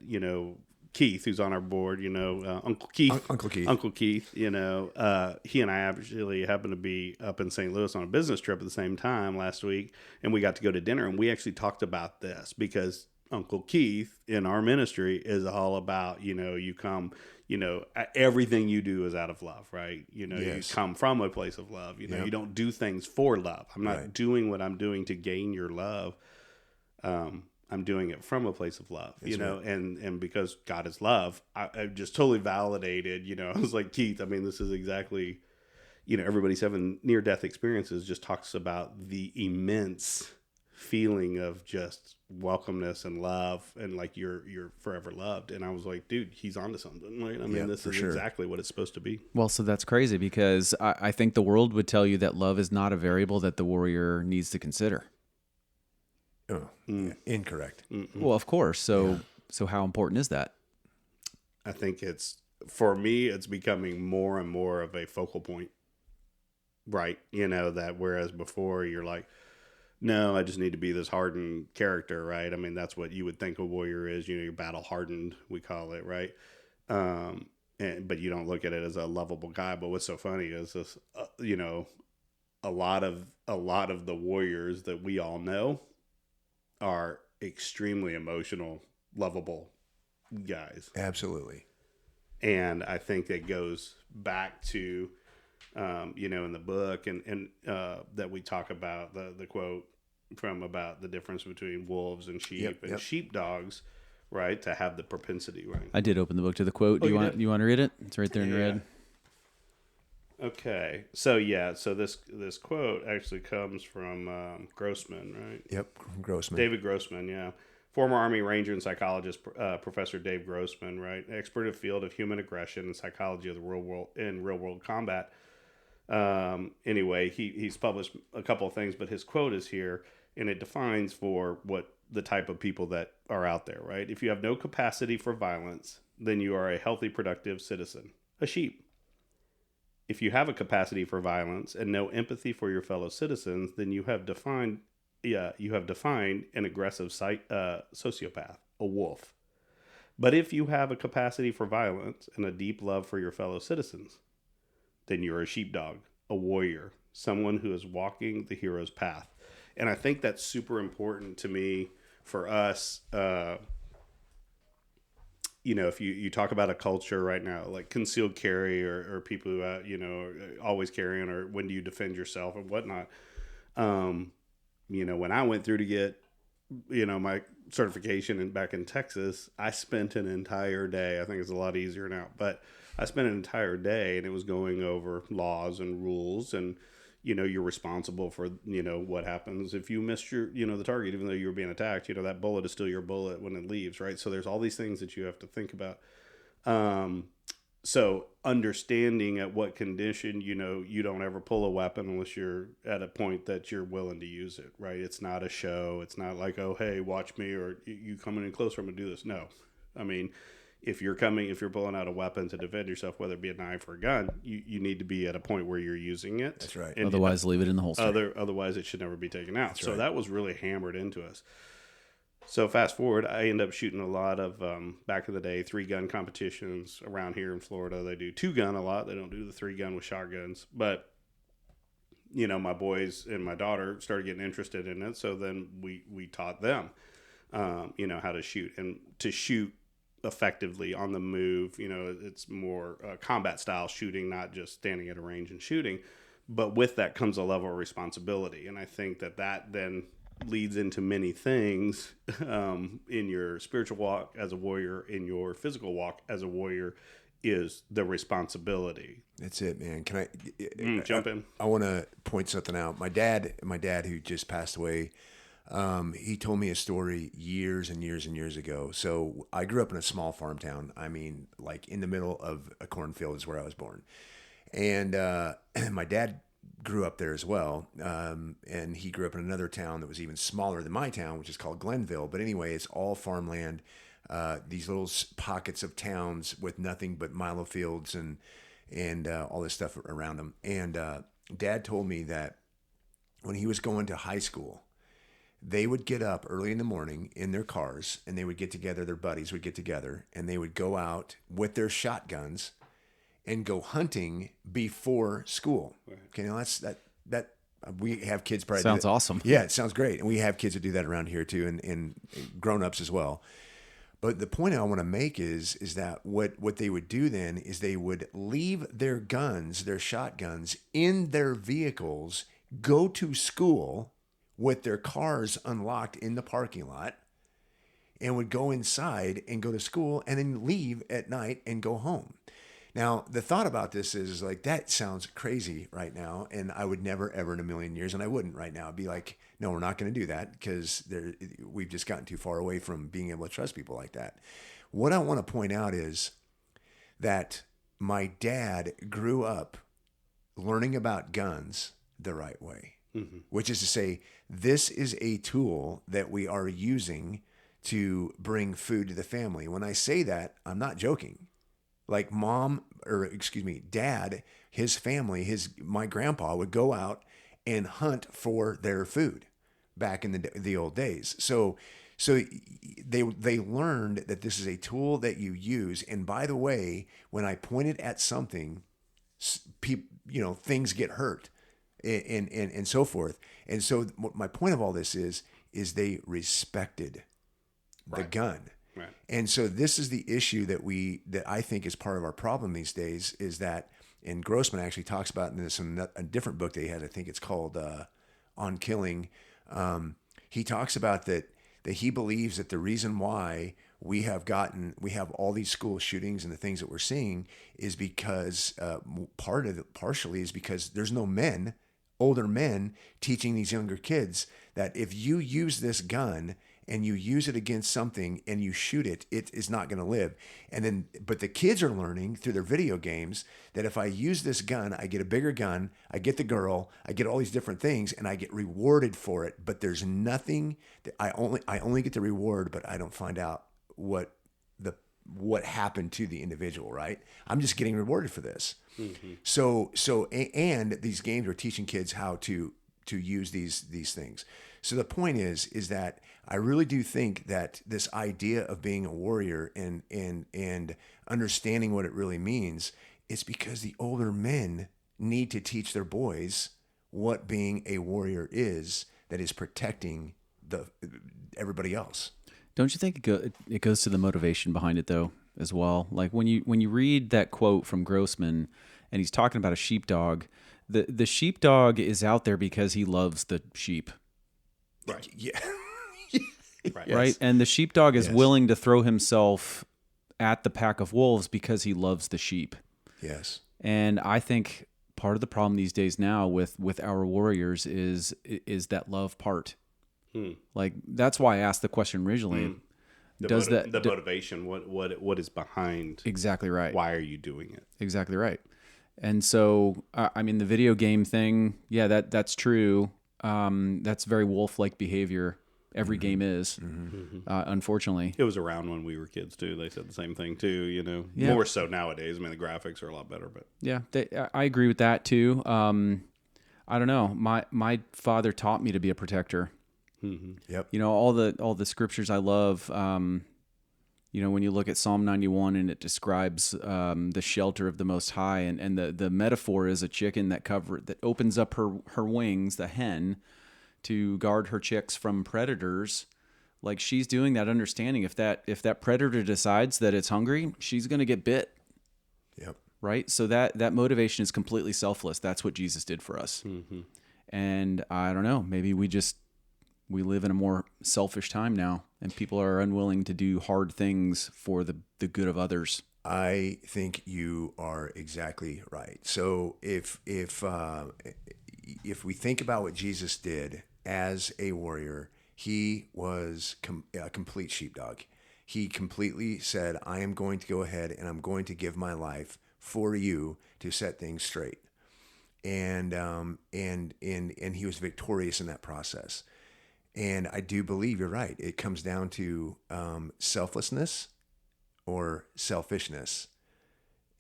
Keith, who's on our board, Uncle Keith. Uncle Keith, he and I actually happened to be up in St. Louis on a business trip at the same time last week. And we got to go to dinner, and we actually talked about this because Uncle Keith in our ministry is all about, you come, everything you do is out of love, right? Yes. You come from a place of love. You don't do things for love. I'm not Right. doing what I'm doing to gain your love. I'm doing it from a place of love, That's right. and because God is love, I just totally validated, I was like, Keith, I mean, this is exactly, everybody's having near-death experiences, just talks about the immense feeling of just welcomeness and love, and like you're forever loved. And I was like, dude, he's onto something, right? I mean, this is exactly what it's supposed to be. Well, so that's crazy because I think the world would tell you that love is not a variable that the warrior needs to consider. Oh, yeah, incorrect. Well, of course. So how important is that? I think for me, it's becoming more and more of a focal point, right? That whereas before you're like, no, I just need to be this hardened character, right? I mean, that's what you would think a warrior is. You're battle hardened, we call it, right? But you don't look at it as a lovable guy. But what's so funny is this, a lot of the warriors that we all know are extremely emotional, lovable guys. Absolutely. And I think it goes back to, in the book and that we talk about the quote from about the difference between wolves and sheep and sheepdogs, right? To have the propensity, right? I did open the book to the quote. Do you want to read it? It's right there in red. Okay. So this quote actually comes from Grossman, right? Yep, Grossman. David Grossman, yeah. Former Army Ranger and psychologist, Professor Dave Grossman, right? Expert in the field of human aggression and psychology of the real world in real world combat. Anyway, he's published a couple of things, but his quote is here, and it defines for what the type of people that are out there, right? If you have no capacity for violence, then you are a healthy, productive citizen, a sheep. If you have a capacity for violence and no empathy for your fellow citizens, then you have defined an aggressive sociopath, a wolf. But if you have a capacity for violence and a deep love for your fellow citizens, then you're a sheepdog, a warrior, someone who is walking the hero's path. And I think that's super important to me for us. If you talk about a culture right now, like concealed carry or people who, are always carrying, or when do you defend yourself and whatnot. When I went through to get, my certification back in Texas, I spent an entire day. I think it's a lot easier now, but I spent an entire day, and it was going over laws and rules, and you're responsible for what happens if you missed your the target, even though you were being attacked. That bullet is still your bullet when it leaves, right? So there's all these things that you have to think about. So understanding at what condition, you don't ever pull a weapon unless you're at a point that you're willing to use it, right? It's not a show. It's not like, oh, hey, watch me, or you coming in closer, I'm going to do this. No. I mean, if you're pulling out a weapon to defend yourself, whether it be a knife or a gun, you need to be at a point where you're using it. That's right. And Otherwise, leave it in the holster. Otherwise, it should never be taken out. That's so right. that was really hammered into us. So fast forward, I end up shooting a lot of, back in the day, 3-gun competitions around here in Florida. They do 2-gun a lot. They don't do the 3-gun with shotguns. But, my boys and my daughter started getting interested in it. So then we taught them, how to shoot. And to shoot effectively on the move, it's more combat style shooting, not just standing at a range and shooting. But with that comes a level of responsibility. And I think that then leads into many things in your spiritual walk as a warrior, in your physical walk as a warrior, is the responsibility. That's it, man. Can I jump in? I want to point something out. My dad, who just passed away, he told me a story years and years and years ago. So I grew up in a small farm town. I mean, like in the middle of a cornfield is where I was born. And my dad grew up there as well. And he grew up in another town that was even smaller than my town, which is called Glenville. But anyway, it's all farmland, these little pockets of towns with nothing but milo fields. and all this stuff around him. And Dad told me that when he was going to high school, they would get up early in the morning in their cars, and they would get together, their buddies would get together, and they would go out with their shotguns and go hunting before school. Right. Okay, now that we have kids probably sounds awesome. Yeah, it sounds great. And we have kids that do that around here too, and grown-ups as well. But the point I want to make is that what they would do then is they would leave their guns, their shotguns, in their vehicles, go to school with their cars unlocked in the parking lot, and would go inside and go to school and then leave at night and go home. Now, the thought about this is like, that sounds crazy right now, and I would never, ever in a million years, and I wouldn't right now, be like, no, we're not going to do that, because we've just gotten too far away from being able to trust people like that. What I want to point out is that my dad grew up learning about guns the right way, which is to say, this is a tool that we are using to bring food to the family. When I say that, I'm not joking. Like Dad, his family, my grandpa would go out and hunt for their food back in the old days. So they learned that this is a tool that you use. And by the way, when I point it at something, things get hurt and so forth. And so my point of all this is they respected the gun. Right. And so this is the issue that I think is part of our problem these days, is that, and Grossman actually talks about in a different book that he had, I think it's called On Killing. He talks about that he believes that the reason why we have all these school shootings and the things that we're seeing is because partially is because there's no older men teaching these younger kids that if you use this gun and you use it against something and you shoot it, it is not going to live. But the kids are learning through their video games that if I use this gun, I get a bigger gun, I get the girl, I get all these different things, and I get rewarded for it. But there's nothing that I only get the reward, but I don't find out what happened to the individual, right? I'm just getting rewarded for this. Mm-hmm. So these games are teaching kids how to use these things. So the point is that I really do think that this idea of being a warrior and understanding what it really means is because the older men need to teach their boys what being a warrior is, that is protecting everybody else. Don't you think it goes to the motivation behind it though as well? Like when you read that quote from Grossman and he's talking about a sheepdog, the sheepdog is out there because he loves the sheep. Right. Yeah. Right. Yes. Right. And the sheepdog is willing to throw himself at the pack of wolves because he loves the sheep. Yes. And I think part of the problem these days now with our warriors is that love part. Like that's why I asked the question originally. The motivation, what is behind? Exactly right. Why are you doing it? Exactly right. And so, I mean, the video game thing, yeah, that's true. That's very wolf-like behavior. Every game is, unfortunately. It was around when we were kids too. They said the same thing too. More so nowadays. I mean, the graphics are a lot better, but yeah, I agree with that too. I don't know. My father taught me to be a protector. Mm-hmm. Yep. All the scriptures I love. When you look at Psalm 91 and it describes the shelter of the Most High, and the metaphor is a chicken that opens up her wings, the hen, to guard her chicks from predators. Like she's doing that, understanding if that predator decides that it's hungry, she's going to get bit. Yep. Right. So that motivation is completely selfless. That's what Jesus did for us. Mm-hmm. And I don't know, maybe we live in a more selfish time now, and people are unwilling to do hard things for the good of others. I think you are exactly right. So if we think about what Jesus did as a warrior, he was a complete sheepdog. He completely said, I am going to go ahead and I'm going to give my life for you to set things straight. And he was victorious in that process. And I do believe you're right. It comes down to selflessness or selfishness.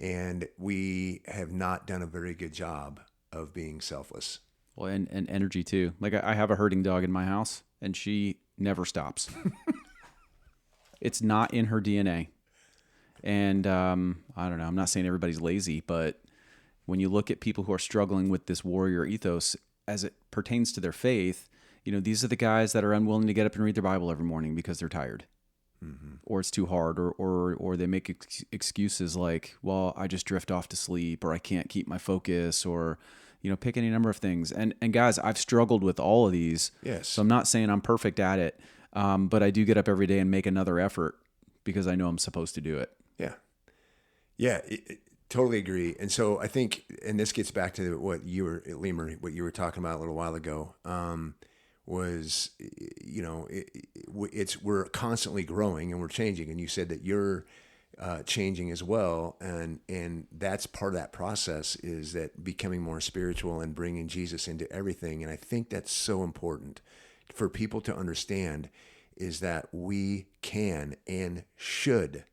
And we have not done a very good job of being selfless. Well, and energy too. Like I have a herding dog in my house, and she never stops. It's not in her DNA. And I don't know. I'm not saying everybody's lazy, but when you look at people who are struggling with this warrior ethos as it pertains to their faith, these are the guys that are unwilling to get up and read their Bible every morning because they're tired. Mm-hmm. Or it's too hard, or they make excuses like, well, I just drift off to sleep, or I can't keep my focus, or pick any number of things. And guys, I've struggled with all of these. Yes. So I'm not saying I'm perfect at it, but I do get up every day and make another effort because I know I'm supposed to do it. Yeah, totally agree. And so I think, and this gets back to what you were, Lemur, what you were talking about a little while ago. Was, we're constantly growing and we're changing. And you said that you're changing as well. And that's part of that process, is that becoming more spiritual and bringing Jesus into everything. And I think that's so important for people to understand, is that we can and should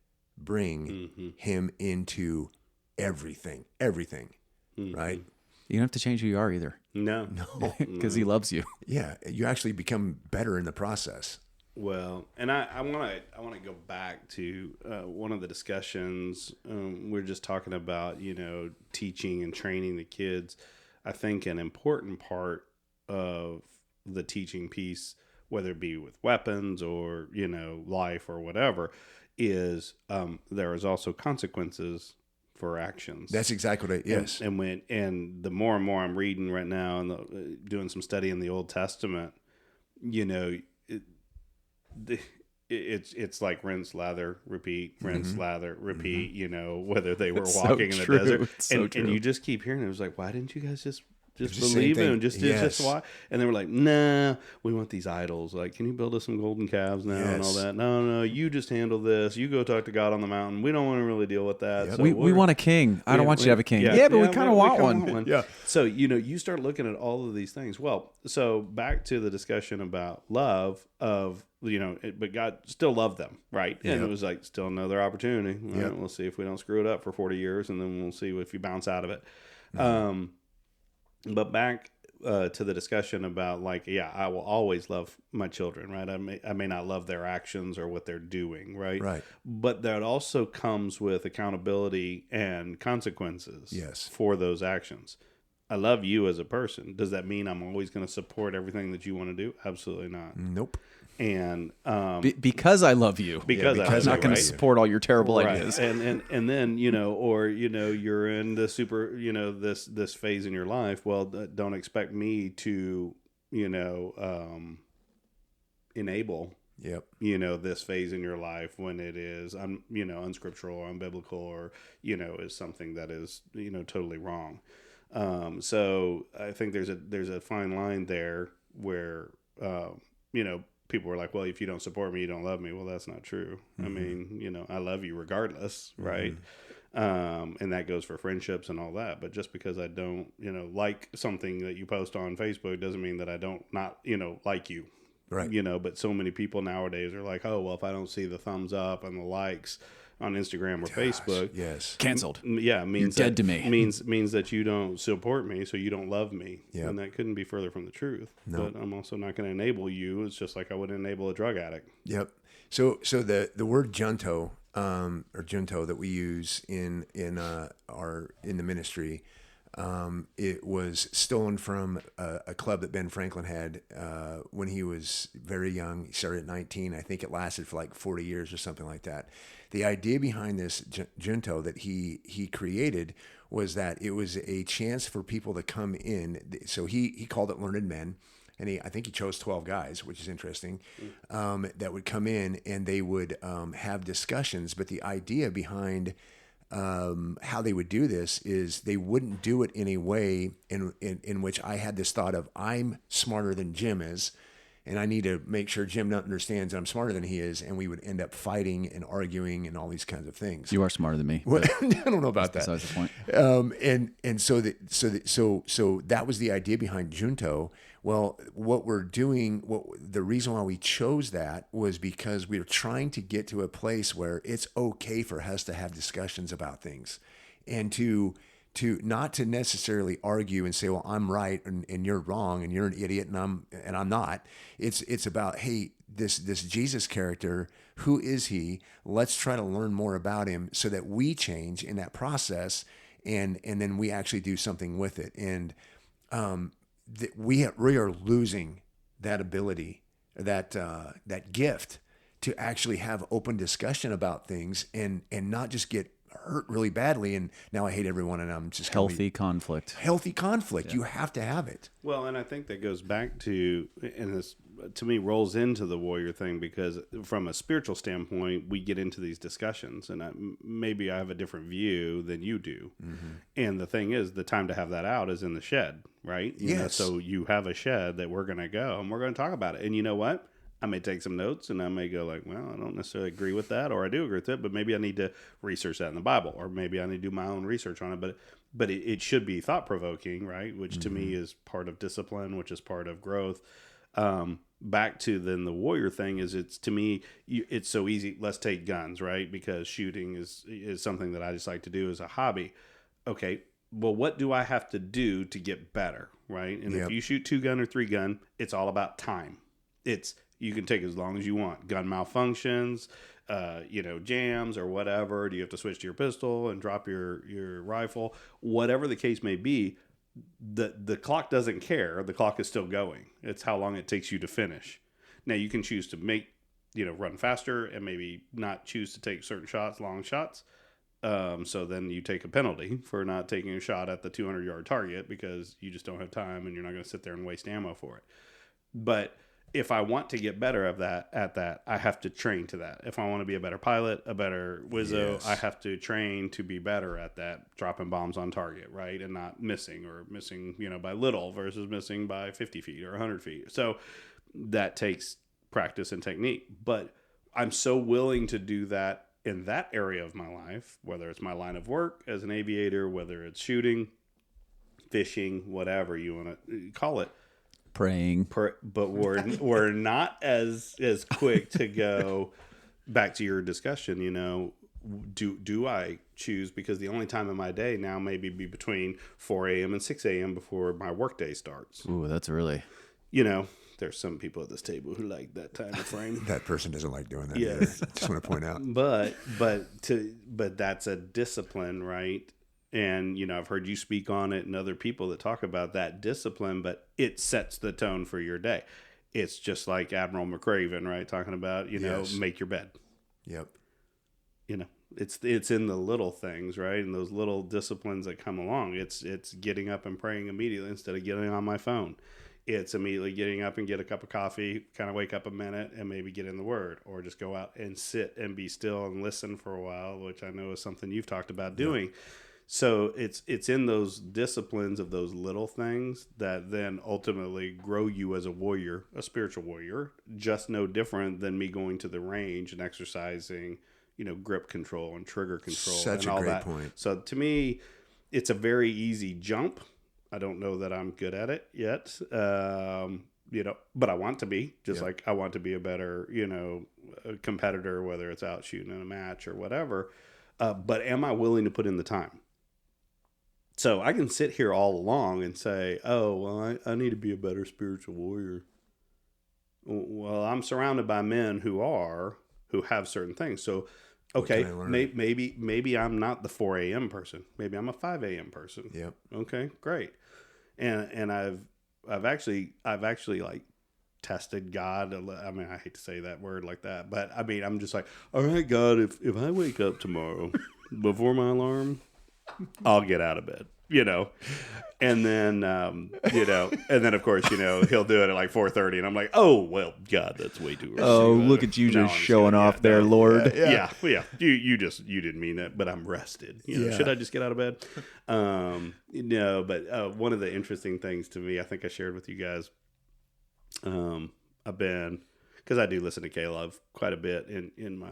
bring him into everything, right? You don't have to change who you are either. No. Because he loves you. Yeah, you actually become better in the process. Well, and I want to go back to one of the discussions. We're just talking about, teaching and training the kids. I think an important part of the teaching piece, whether it be with weapons or, life or whatever, is there is also consequences for actions. That's exactly what yes. And the more and more I'm reading right now and doing some study in the Old Testament, it's like rinse, lather, repeat, rinse, lather, repeat, whether they were walking in the desert. And you just keep hearing it. It was like, why didn't you guys just believe him? Just why? And they were like, nah, we want these idols. Like, can you build us some golden calves now and all that? No, you just handle this. You go talk to God on the mountain. We don't want to really deal with that. Yep. So we want a king. I don't want you to have a king. Yeah, but we kind of want one. Yeah. So, you start looking at all of these things. Well, so back to the discussion about love of, but God still loved them, right? And it was like, still another opportunity. Right? We'll see if we don't screw it up for 40 years, and then we'll see if you bounce out of it. But back to the discussion about I will always love my children, right? I may not love their actions or what they're doing, right? Right. But that also comes with accountability and consequences for those actions. I love you as a person. Does that mean I'm always going to support everything that you want to do? Absolutely not. Nope. And because I love you, because I'm not going to support all your terrible ideas. And then you're in the super this phase in your life. Well, don't expect me to enable this phase in your life when it is unscriptural or unbiblical or is something that is totally wrong. So I think there's a fine line there where people were like, well, if you don't support me, you don't love me. Well, that's not true. Mm-hmm. I mean, I love you regardless, right? And that goes for friendships and all that. But just because I don't, like something that you post on Facebook doesn't mean that I don't not like you. Right. But so many people nowadays are like, oh, well, if I don't see the thumbs up and the likes on Instagram or Facebook, canceled. Yeah, means you're dead to me. Means that you don't support me, so you don't love me, and that couldn't be further from the truth. No. But I'm also not going to enable you. It's just like I would enable a drug addict. Yep. So the word junto or junto that we use in the ministry, it was stolen from a club that Ben Franklin had when he was very young. He started at 19. I think it lasted for like 40 years or something like that. The idea behind this junto that he created was that it was a chance for people to come in. So he called it learned men. And I think he chose 12 guys, which is interesting, that would come in and they would have discussions. But the idea behind how they would do this is they wouldn't do it in a way in which I had this thought of, I'm smarter than Jim is, and I need to make sure Jim understands that I'm smarter than he is, and we would end up fighting and arguing and all these kinds of things. You are smarter than me. Well, I don't know about that. Besides the point. So that was the idea behind Junto. Well, what we're doing, the reason why we chose that was because we were trying to get to a place where it's okay for us to have discussions about things. and to not to necessarily argue and say, well, I'm right and you're wrong and you're an idiot and I'm not. It's about, hey, this Jesus character, who is he? Let's try to learn more about him so that we change in that process, and then we actually do something with it. And we are losing that ability, that gift to actually have open discussion about things and not just get hurt really badly and now I hate everyone and I'm just healthy conflict. Yeah. You have to have it. Well, and I think that goes back to, and this to me rolls into the warrior thing, because from a spiritual standpoint, we get into these discussions, and maybe I have a different view than you do. Mm-hmm. And the thing is, the time to have that out is in the shed, right? Yes. So you have a shed that we're going to go and we're going to talk about it. And you know what? I may take some notes and I may go like, well, I don't necessarily agree with that, or I do agree with it, but maybe I need to research that in the Bible, or maybe I need to do my own research on it. But it should be thought provoking, right? Which to me is part of discipline, which is part of growth. Back to then the warrior thing is, it's to me, it's so easy. Let's take guns, right? Because shooting is something that I just like to do as a hobby. Okay, well, what do I have to do to get better, right? And if you shoot 2-gun or 3-gun, it's all about time. You can take as long as you want. Gun malfunctions, jams or whatever. Do you have to switch to your pistol and drop your rifle? Whatever the case may be, the clock doesn't care. The clock is still going. It's how long it takes you to finish. Now, you can choose to run faster and maybe not choose to take certain shots, long shots. So then you take a penalty for not taking a shot at the 200-yard target because you just don't have time and you're not going to sit there and waste ammo for it. But if I want to get better at that, I have to train to that. If I want to be a better pilot, a better Wizzo, I have to train to be better at that, dropping bombs on target, right? And not missing by little versus missing by 50 feet or 100 feet. So that takes practice and technique. But I'm so willing to do that in that area of my life, whether it's my line of work as an aviator, whether it's shooting, fishing, whatever you want to call it. Praying, but we're not as quick to go back to your discussion. Do I choose, because the only time in my day now maybe be between 4 a.m. and 6 a.m. before my workday starts. Ooh, that's really. There's some people at this table who like that time of frame. That person doesn't like doing that. Yes. Either. I just want to point out. But that's a discipline, right? And, I've heard you speak on it and other people that talk about that discipline, but it sets the tone for your day. It's just like Admiral McRaven, right? Talking about, make your bed. Yep. It's in the little things, right? And those little disciplines that come along. It's getting up and praying immediately instead of getting on my phone. It's immediately getting up and get a cup of coffee, kind of wake up a minute and maybe get in the Word, or just go out and sit and be still and listen for a while, which I know is something you've talked about doing. Yep. So it's in those disciplines of those little things that then ultimately grow you as a warrior, a spiritual warrior, just no different than me going to the range and exercising, grip control and trigger control. Such and all a great that. point. So to me, it's a very easy jump. I don't know that I'm good at it yet, but I want to be, just like I want to be a better, a competitor, whether it's out shooting in a match or whatever. But am I willing to put in the time? So I can sit here all along and say, oh, well, I need to be a better spiritual warrior. Well, I'm surrounded by men who have certain things. So, okay, maybe I'm not the 4 a.m. person. Maybe I'm a 5 a.m. person. Yep. Okay, great. And I've actually like tested God. I mean, I hate to say that word like that, but I mean, I'm just like, all right, God, if I wake up tomorrow before my alarm, I'll get out of bed, and then, and then of course, he'll do it at like 4:30 and I'm like, oh, well, God, that's way too early. Oh, look at you just showing off there, Lord. Yeah. You didn't mean that, but I'm rested. Should I just get out of bed? But one of the interesting things to me, I think I shared with you guys, because I do listen to K-Love quite a bit in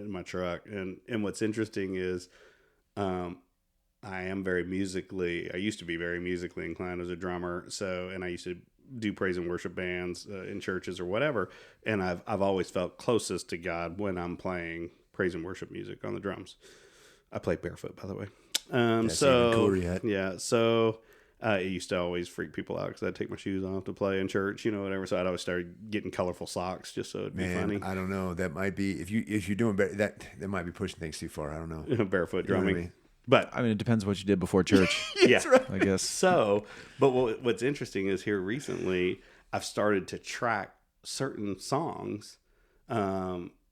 my truck. And what's interesting is, I used to be very musically inclined as a drummer. And I used to do praise and worship bands in churches or whatever. And I've always felt closest to God when I'm playing praise and worship music on the drums. I play barefoot, by the way. That's even cooler yet. Yeah, so it used to always freak people out because I'd take my shoes off to play in church, whatever. So I'd always start getting colorful socks just so it'd be funny. I don't know. That might be if you're doing better. That might be pushing things too far. I don't know. Barefoot You know what I drumming. mean? But I mean, it depends what you did before church, yeah, I guess. So, but what's interesting is here recently I've started to track certain songs,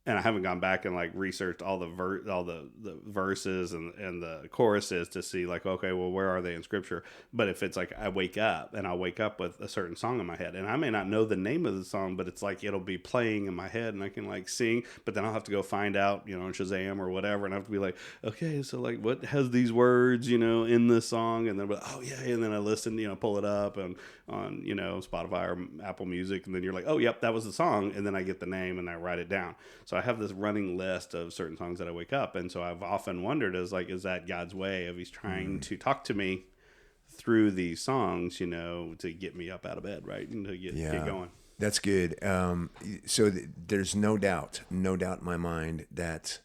and I haven't gone back and like researched all the verses and the choruses to see like, okay, well, where are they in scripture? But if it's like I wake up and I'll wake up with a certain song in my head, and I may not know the name of the song, but it's like it'll be playing in my head and I can like sing, but then I'll have to go find out, on Shazam or whatever, and I have to be like, okay, so like what has these words, in this song, and then I'll be like, oh yeah, and then I listen, pull it up and on Spotify or Apple Music, and then you're like, oh yep, that was the song, and then I get the name and I write it down. So I have this running list of certain songs that I wake up, and so I've often wondered, is that God's way of He's trying to talk to me through these songs, to get me up out of bed, right, and to get going. That's good. So there's no doubt in my mind that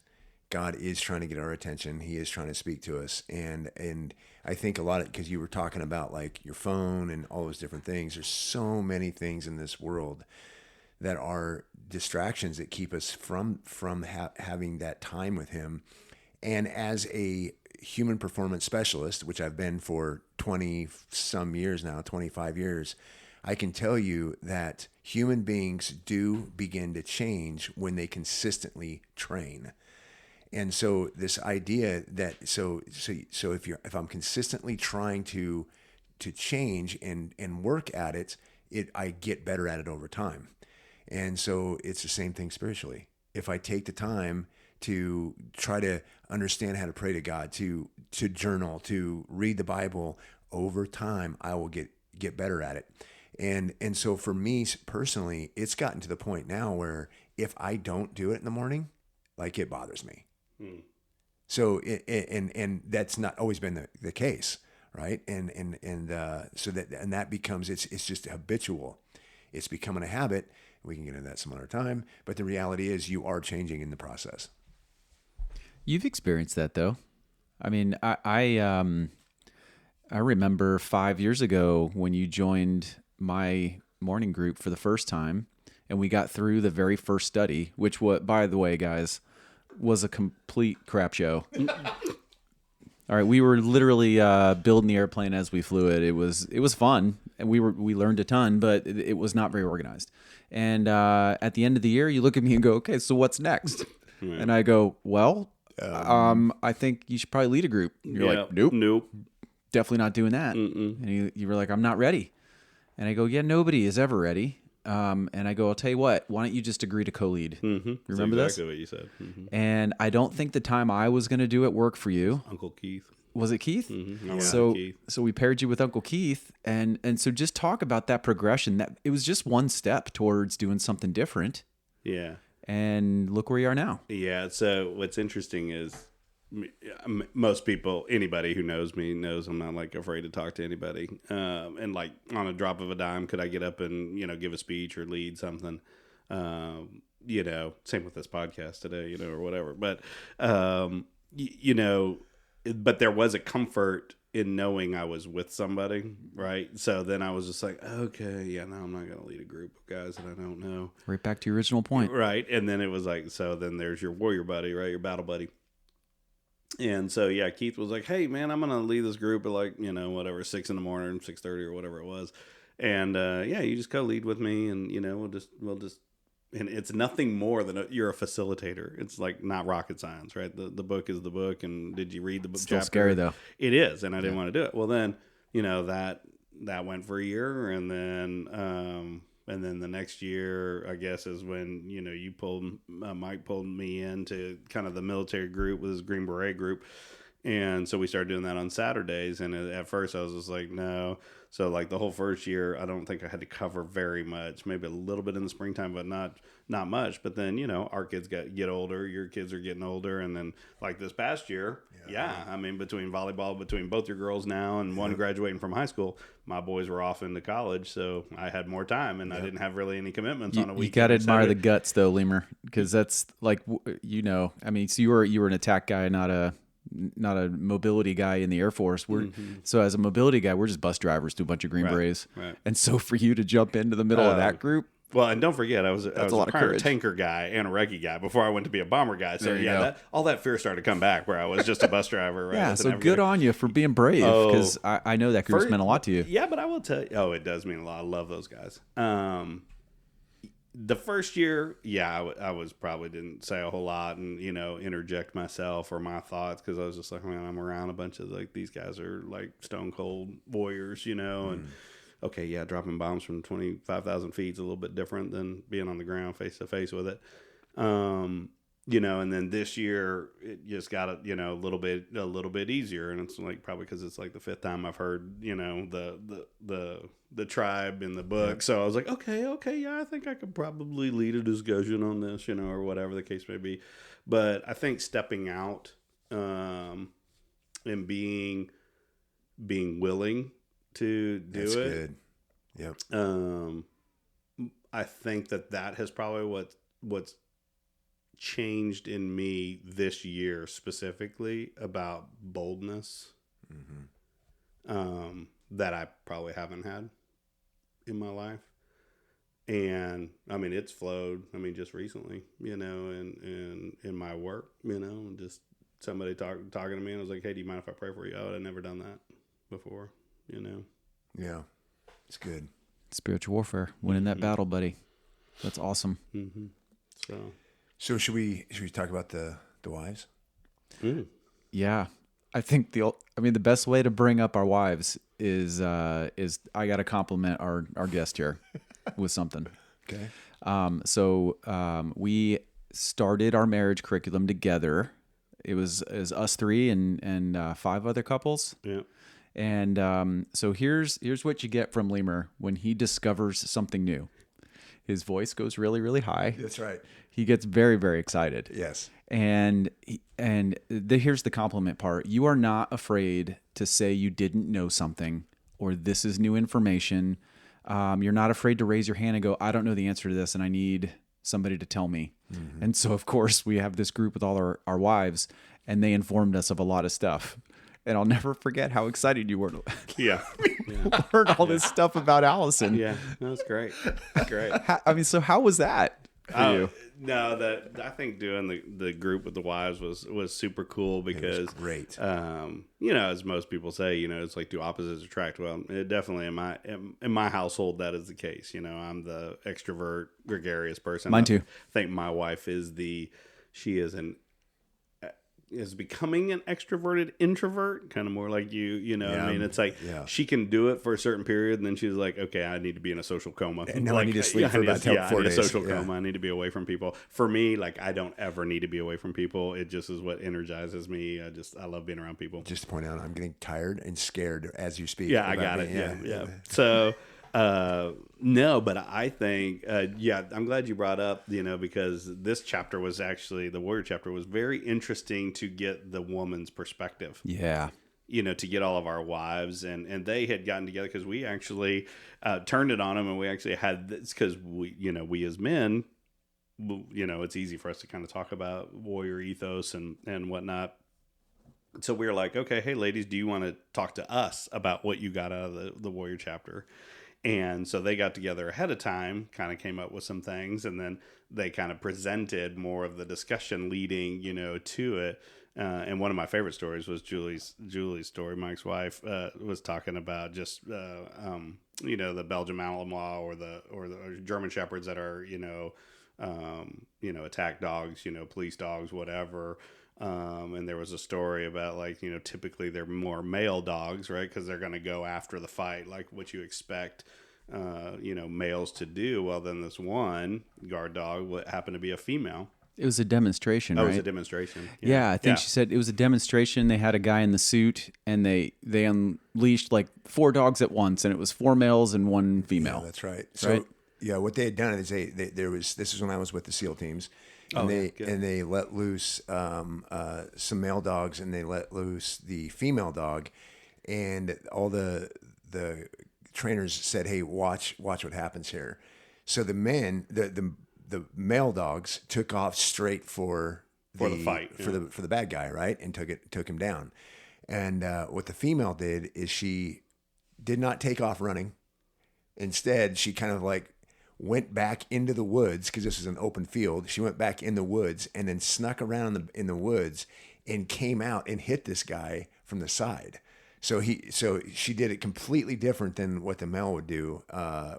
God is trying to get our attention. He is trying to speak to us, and I think a lot of, because you were talking about like your phone and all those different things. There's so many things in this world that are distractions that keep us from having that time with Him. And as a human performance specialist, which I've been for 20 some years now, 25 years, I can tell you that human beings do begin to change when they consistently train. And so this idea that so if I'm consistently trying to change and work at it, I get better at it over time. And so it's the same thing spiritually. If I take the time to try to understand how to pray to God, to journal, to read the Bible, over time I will get better at it. And so for me personally, it's gotten to the point now where if I don't do it in the morning, like it bothers me. So and that's not always been the case, right? So that becomes it's just habitual. It's becoming a habit. We can get into that some other time, but the reality is you are changing in the process. You've experienced that though. I mean, I remember 5 years ago when you joined my morning group for the first time, and we got through the very first study, which, by the way, guys, was a complete crap show. All right, we were literally building the airplane as we flew it. It was fun, and we learned a ton, but it was not very organized. And at the end of the year, you look at me and go, "Okay, so what's next?" Right. And I go, "Well, I think you should probably lead a group." You're like, "Nope, definitely not doing that." Mm-mm. And you were like, "I'm not ready." And I go, "Yeah, nobody is ever ready." And I go, I'll tell you what, why don't you just agree to co-lead? Mm-hmm. Remember That's this? exactly what you said. Mm-hmm. And I don't think the time I was going to do it worked for you. Uncle Keith. Was it Keith? Mm-hmm. So we paired you with Uncle Keith. And so just talk about that progression. That it was just one step towards doing something different. Yeah. And look where you are now. Yeah. So what's interesting is most people, anybody who knows me knows I'm not like afraid to talk to anybody. And like on a drop of a dime, could I get up and, give a speech or lead something? Same with this podcast today, or whatever. But, but there was a comfort in knowing I was with somebody, right? So then I was just like, okay, yeah, no, I'm not going to lead a group of guys that I don't know. Right back to your original point. Right. And then it was like, so then there's your warrior buddy, right? Your battle buddy. And so, yeah, Keith was like, hey, man, I'm going to lead this group at like, 6 in the morning, 6:30 or whatever it was. And, you just co-lead with me and, we'll just, and it's nothing more than you're a facilitator. It's like not rocket science, right? The book is the book. And did you read the book? Still scary though. It is. And I didn't want to do it. Well, then, that went for a year. And then the next year, I guess, is when, Mike pulled me into kind of the military group with his Green Beret group. And so we started doing that on Saturdays. And at first I was just like, no. So like the whole first year, I don't think I had to cover very much, maybe a little bit in the springtime, but not much. But then, our kids get older, your kids are getting older. And then like this past year, between volleyball, between both your girls now and one graduating from high school, my boys were off into college. So I had more time and I didn't have really any commitments on a weekend. You got to admire the guts though, Lemur, because that's like, so you were an attack guy, not a not a mobility guy in the Air Force. So as a mobility guy, we're just bus drivers to a bunch of Green Berets. Right. And so for you to jump into the middle of that group, well, and don't forget, I was a lot of prior courage. tanker guy and a recce guy before I went to be a bomber guy. So There you go. all that fear started to come back where I was just a bus driver. Right? yeah. with So an good everyday- on you for being brave, because I know that group's meant a lot to you. Yeah, but I will tell you, it does mean a lot. I love those guys. The first year, I was probably didn't say a whole lot and, interject myself or my thoughts because I was just like, man, I'm around a bunch of like, these guys are like stone cold warriors, and okay, yeah, dropping bombs from 25,000 feet is a little bit different than being on the ground face to face with it. And then this year it just got a little bit easier, and it's like probably because it's like the fifth time I've heard the tribe in the book. So I was like, okay, yeah, I think I could probably lead a discussion on this, or whatever the case may be. But I think stepping out and being willing to do That's it. Good. Yep. I think that has probably what's changed in me this year specifically about boldness that I probably haven't had in my life. And I mean, it's flowed. I mean, just recently, in my work, and just somebody talking to me and I was like, hey, do you mind if I pray for you? Oh, I'd never done that before, Yeah. It's good. Spiritual warfare, winning that battle, buddy. That's awesome. So should we talk about the wives? Yeah. I think the best way to bring up our wives is I got to compliment our guest here with something. Okay. So we started our marriage curriculum together. It was us three and 5 other couples. Yeah. And so here's what you get from Lemur when he discovers something new. His voice goes really, really high. That's right. He gets very, very excited. Yes. And here's the compliment part. You are not afraid to say you didn't know something or this is new information. You're not afraid to raise your hand and go, I don't know the answer to this and I need somebody to tell me. Mm-hmm. And so, of course, we have this group with all our wives and they informed us of a lot of stuff. And I'll never forget how excited you were. Yeah. I heard all this stuff about Allison. Yeah. That was great. Great. So how was that for you? No, I think doing the group with the wives was super cool because it was great. As most people say, it's like do opposites attract? Well, it definitely in my household that is the case. I'm the extrovert, gregarious person. Mine too. I think my wife is becoming an extroverted introvert, kind of more like you, Yeah, I mean, it's like she can do it for a certain period and then she's like, okay, I need to be in a social coma. And now like, I need to sleep for about 4 I need days. a social coma. I need to be away from people. For me, like I don't ever need to be away from people. It just is what energizes me. I love being around people. Just to point out, I'm getting tired and scared as you speak. Yeah, I got it. Yeah. So, no, but I think, I'm glad you brought up, because this chapter was actually, the warrior chapter was very interesting to get the woman's perspective. Yeah. To get all of our wives and they had gotten together because we actually turned it on them and we actually had this because we as men, it's easy for us to kind of talk about warrior ethos and whatnot. So we were like, okay, hey ladies, do you want to talk to us about what you got out of the warrior chapter? And so they got together ahead of time, kind of came up with some things, and then they kind of presented more of the discussion leading, to it. And one of my favorite stories was Julie's story. Mike's wife was talking about just the Belgian Malinois or the German Shepherds that are attack dogs, police dogs, whatever. And there was a story about typically they're more male dogs, right? Because they're going to go after the fight, like what you expect, males to do. Well, then this one guard dog happened to be a female. It was a demonstration, right? It was a demonstration. Yeah, I think she said it was a demonstration. They had a guy in the suit, and they unleashed like 4 dogs at once, and it was 4 males and 1 female. Yeah, that's right. So, what they had done is this is when I was with the SEAL teams, and they let loose some male dogs, and they let loose the female dog, and all the trainers said, "Hey, watch what happens here." So the men, the male dogs took off straight for for the fight, for the bad guy, right? And took him down. And what the female did is she did not take off running. Instead, she kind of like went back into the woods, because this is an open field. She went back in the woods and then snuck around in the woods and came out and hit this guy from the side. So she did it completely different than what the male would do,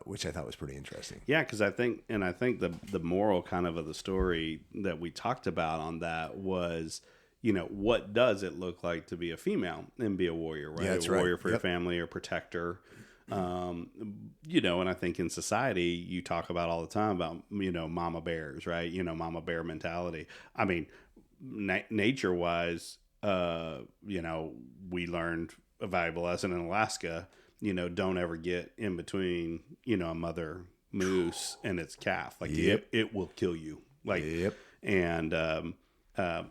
which I thought was pretty interesting. Yeah, because I think the moral kind of the story that we talked about on that was, what does it look like to be a female and be a warrior, right? Yeah, that's a warrior right. for your family or protector. And I think in society you talk about all the time about, mama bears, right? Mama bear mentality. I mean, nature wise, we learned a valuable lesson in Alaska, don't ever get in between, a mother moose and its calf. Like it will kill you. Like, and,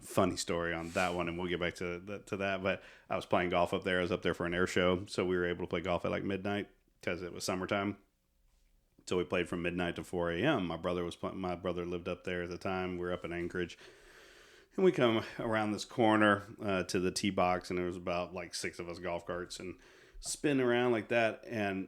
funny story on that one, and we'll get back to that. But I was playing golf up there. I was up there for an air show, so we were able to play golf at like midnight because it was summertime. So we played from midnight to 4 a.m. My brother lived up there at the time. We were up in Anchorage, and we come around this corner to the tee box, and there was about like 6 of us golf carts and spin around like that, and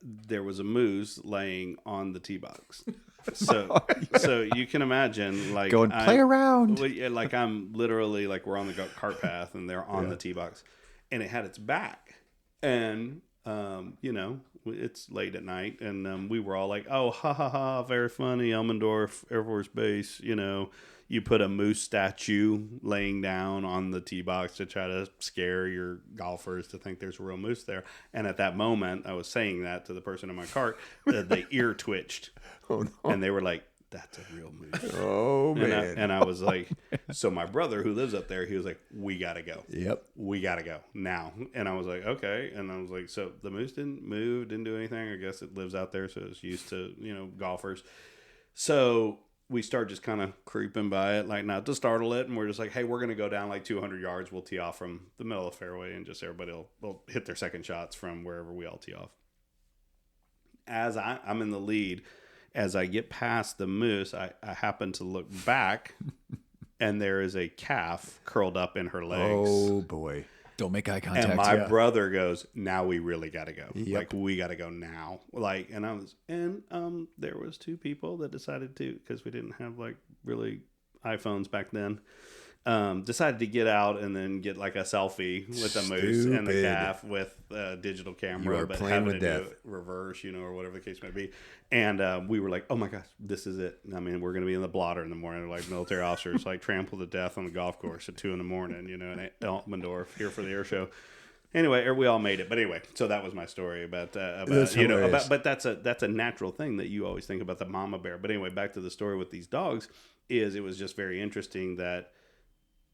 there was a moose laying on the tee box. So you can imagine, like, go and play around. Like I'm literally like we're on the cart path and they're on the tee box, and it had its back, and it's late at night, and we were all like, oh, ha ha ha, very funny, Elmendorf Air Force Base. You put a moose statue laying down on the tee box to try to scare your golfers to think there's a real moose there. And at that moment, I was saying that to the person in my cart, the ear twitched. Oh, no. And they were like, that's a real moose. Oh, man. And I was like, so my brother who lives up there, he was like, we got to go. Yep. We got to go now. And I was like, okay. And I was like, so the moose didn't move, didn't do anything. I guess it lives out there, so it's used to, golfers. So we start just kind of creeping by it, like not to startle it. And we're just like, hey, we're going to go down like 200 yards. We'll tee off from the middle of the fairway, and just everybody will hit their second shots from wherever we all tee off. As I'm in the lead, as I get past the moose, I happen to look back, and there is a calf curled up in her legs. Oh, boy. Don't make eye contact. And my brother goes, now we really got to go. Yep. Like, we got to go now. Like, and there was 2 people that decided to, because we didn't have like really iPhones back then, decided to get out and then get like a selfie with the moose and the calf with a digital camera. You are but playing having with to death. do it reverse, or whatever the case may be. And we were like, oh my gosh, this is it. I mean, we're going to be in the blotter in the morning, like military officers, like trampled to death on the golf course at 2 a.m, in Elmendorf, here for the air show. Anyway, we all made it. But anyway, so that was my story about but that's a natural thing that you always think about, the mama bear. But anyway, back to the story with these dogs, it was just very interesting that,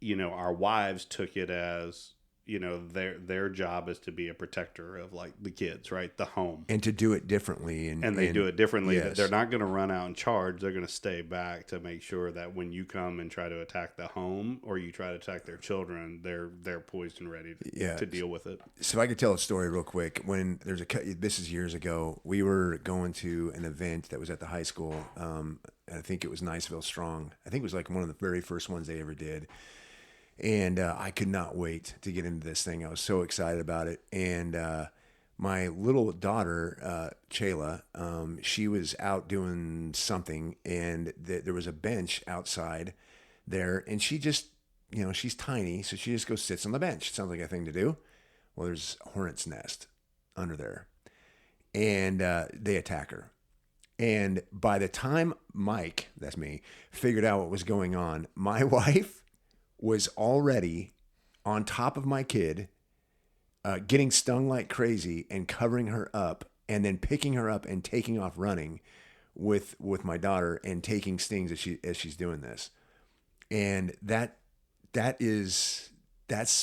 our wives took it as, their job is to be a protector of like the kids, right? The home. And to do it differently. And they do it differently. Yes. They're not going to run out and charge. They're going to stay back to make sure that when you come and try to attack the home, or you try to attack their children, they're poised and ready to deal with it. So if I could tell a story real quick. When this is years ago, we were going to an event that was at the high school. I think it was Niceville Strong. I think it was like one of the very first ones they ever did. And I could not wait to get into this thing. I was so excited about it. And my little daughter, Chayla, she was out doing something, and there was a bench outside there. And she just, she's tiny, so she just goes sits on the bench. Sounds like a thing to do. Well, there's a hornet's nest under there. And they attack her. And by the time Mike, that's me, figured out what was going on, my wife was already on top of my kid, getting stung like crazy and covering her up, and then picking her up and taking off running with my daughter and taking stings as she's doing this. And that's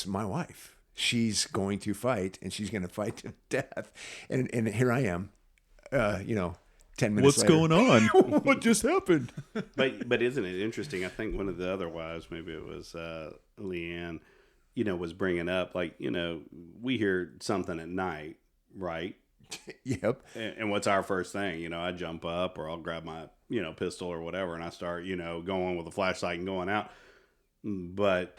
my wife. She's going to fight, and she's going to fight to death. And here I am, 10 minutes What's later. going on? What just happened? But isn't it interesting? I think one of the other wives, maybe it was Leanne, was bringing up, like, we hear something at night, right? Yep. And what's our first thing? I jump up, or I'll grab my, pistol or whatever, and I start, going with a flashlight and going out. But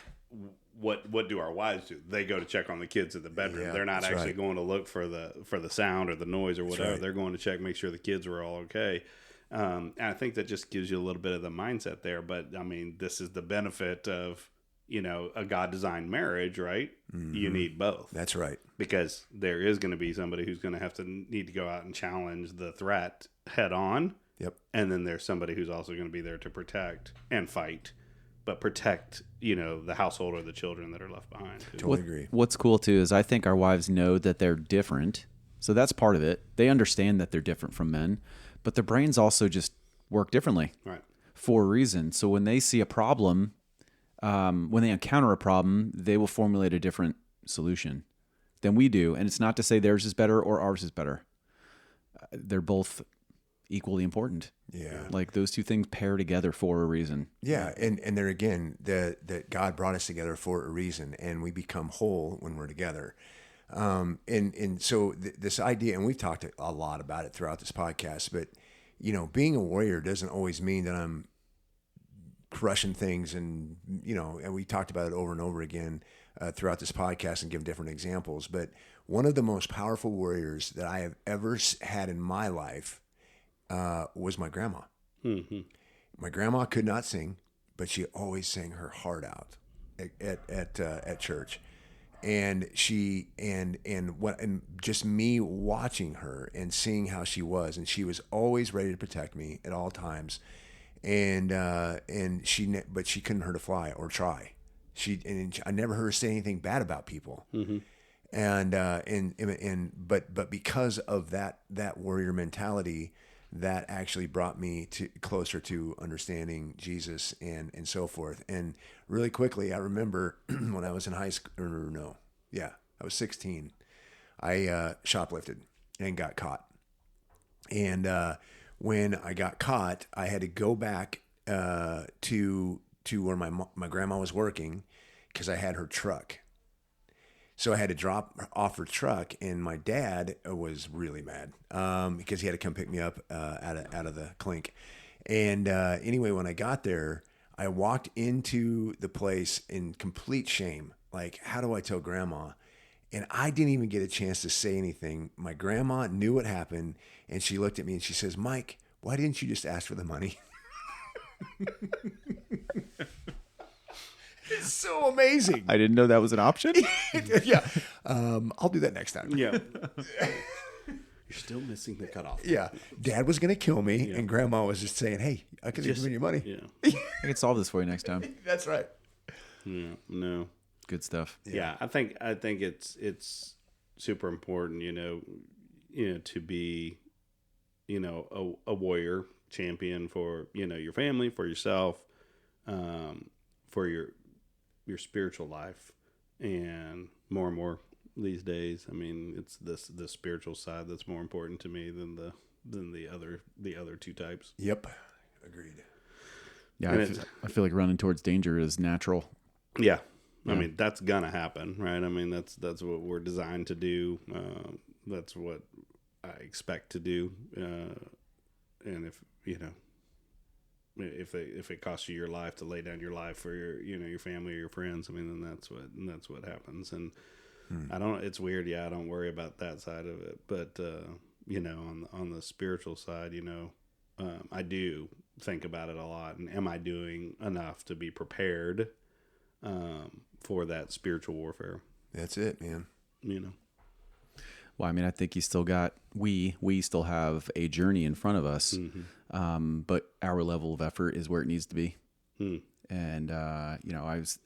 what do our wives do? They go to check on the kids in the bedroom. Yeah, They're not that's actually right. going to look for the sound or the noise or whatever. right. They're going to check, make sure the kids are all okay. And I think that just gives you a little bit of the mindset there. But I mean, this is the benefit of, a God designed marriage, right? You need both. That's right. Because there is going to be somebody who's going to have to need to go out and challenge the threat head on. Yep. And then there's somebody who's also going to be there to protect and fight, but protect, the household or the children that are left behind. Too. Totally agree. What's cool too is I think our wives know that they're different. So that's part of it. They understand that they're different from men, but their brains also just work differently Right. for a reason. So when they see a problem, when they encounter a problem, they will formulate a different solution than we do. And it's not to say theirs is better or ours is better. They're both equally important. Yeah. Like those two things pair together for a reason. Yeah, and there again, that God brought us together for a reason, and we become whole when we're together. And so this idea, and we've talked a lot about it throughout this podcast, but being a warrior doesn't always mean that I'm crushing things, and and we talked about it over and over again throughout this podcast and give different examples. But one of the most powerful warriors that I have ever had in my life was my grandma. Mm-hmm. My grandma could not sing, but she always sang her heart out at church, and just me watching her and seeing how she was, and she was always ready to protect me at all times, but she couldn't hurt a fly or try. I never heard her say anything bad about people. Mm-hmm. But because of that warrior mentality, that actually brought me closer to understanding Jesus and so forth. And really quickly, I remember when I was in high school, I was 16. I shoplifted and got caught. And when I got caught, I had to go back to where my grandma was working because I had her truck. So I had to drop off her truck, and my dad was really mad because he had to come pick me up out of the clink. And anyway, when I got there, I walked into the place in complete shame. Like, how do I tell grandma? And I didn't even get a chance to say anything. My grandma knew what happened, and she looked at me and she says, "Mike, why didn't you just ask for the money?" It's so amazing. I didn't know that was an option. Yeah. I'll do that next time. Yeah. You're still missing the cutoff. Yeah. Dad was going to kill me, and Grandma was just saying, "Hey, I could have given you money." Yeah. I can solve this for you next time. That's right. Yeah. No. Good stuff. Yeah. I think it's super important, to be, a warrior champion for, your family, for yourself, for your spiritual life, and more these days. I mean, it's the spiritual side that's more important to me than the other two types. Yep. Agreed. Yeah, I feel like running towards danger is natural. Yeah. I mean, that's gonna happen, right? I mean, that's what we're designed to do. That's what I expect to do. And if it costs you your life to lay down your life for your family or your friends, I mean, then that's what happens. And it's weird. Yeah. I don't worry about that side of it, but on the spiritual side, I do think about it a lot. And am I doing enough to be prepared, for that spiritual warfare? That's it, man. Well, I mean, I think we still have a journey in front of us, but our level of effort is where it needs to be. And I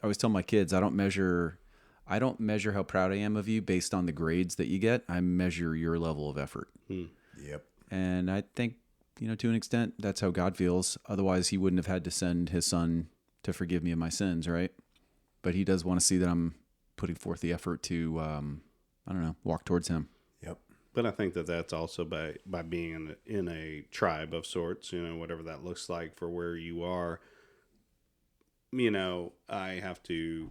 always tell my kids, I don't measure how proud I am of you based on the grades that you get. I measure your level of effort. Yep. And I think to an extent, that's how God feels. Otherwise, He wouldn't have had to send His Son to forgive me of my sins, right? But He does want to see that I'm putting forth the effort to, walk towards Him. Yep. But I think that's also by being in a tribe of sorts, whatever that looks like for where you are. I have to.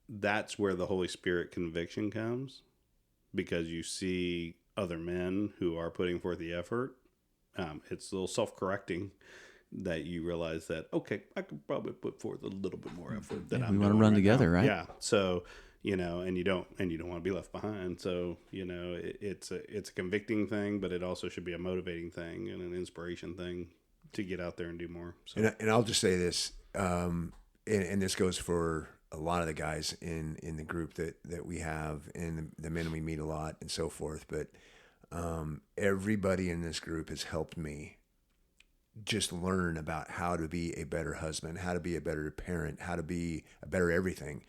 That's where the Holy Spirit conviction comes, because you see other men who are putting forth the effort. It's a little self-correcting, that you realize that, okay, I could probably put forth a little bit more effort than we want to run together, right? Yeah. So, and you don't want to be left behind. So, it's a convicting thing, but it also should be a motivating thing and an inspiration thing to get out there and do more. So. And I'll just say this, and this goes for a lot of the guys in the group that we have, and the men we meet a lot and so forth. But everybody in this group has helped me just learn about how to be a better husband, how to be a better parent, how to be a better everything.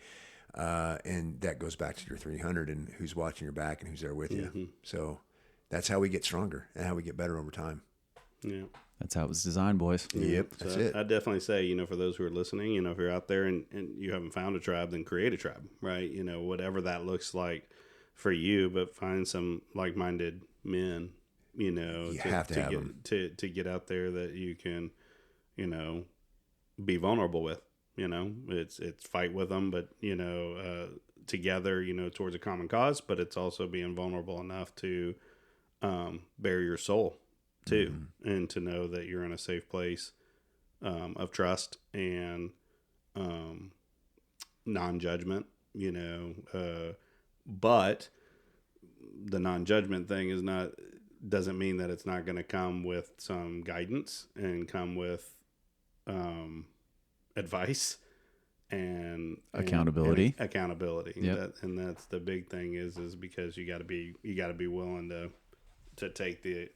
And that goes back to your 300 and who's watching your back and who's there with you. So that's how we get stronger and how we get better over time. Yeah. That's how it was designed, boys. Yep, that's it. I'd definitely say, for those who are listening, if you're out there and you haven't found a tribe, then create a tribe, right? Whatever that looks like for you, but find some like-minded men, to get out there that you can, be vulnerable with. It's fight with them, but together, towards a common cause. But it's also being vulnerable enough to bare your soul too, and to know that you're in a safe place of trust and non-judgment. But the non-judgment thing doesn't mean that it's not going to come with some guidance and come with advice and accountability. Yep. And that's the big thing is because you got to be willing to take the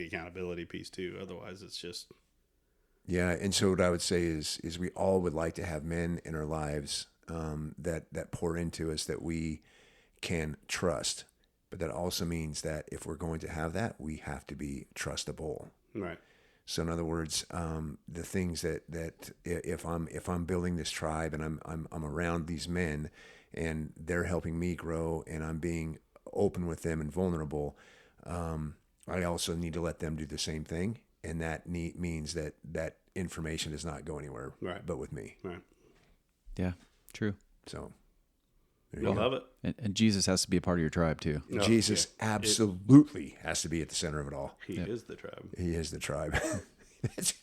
accountability piece too. Otherwise it's just. Yeah. And so what I would say is we all would like to have men in our lives that pour into us that we can trust. But that also means that if we're going to have that, we have to be trustable. Right. So in other words, the things that if I'm building this tribe and I'm around these men and they're helping me grow and I'm being open with them and vulnerable, I also need to let them do the same thing. And that means that information does not go anywhere, right, but with me. Right. Yeah, true. So you'll love it. And Jesus has to be a part of your tribe too. No, Jesus absolutely has to be at the center of it all. He is the tribe. He is the tribe.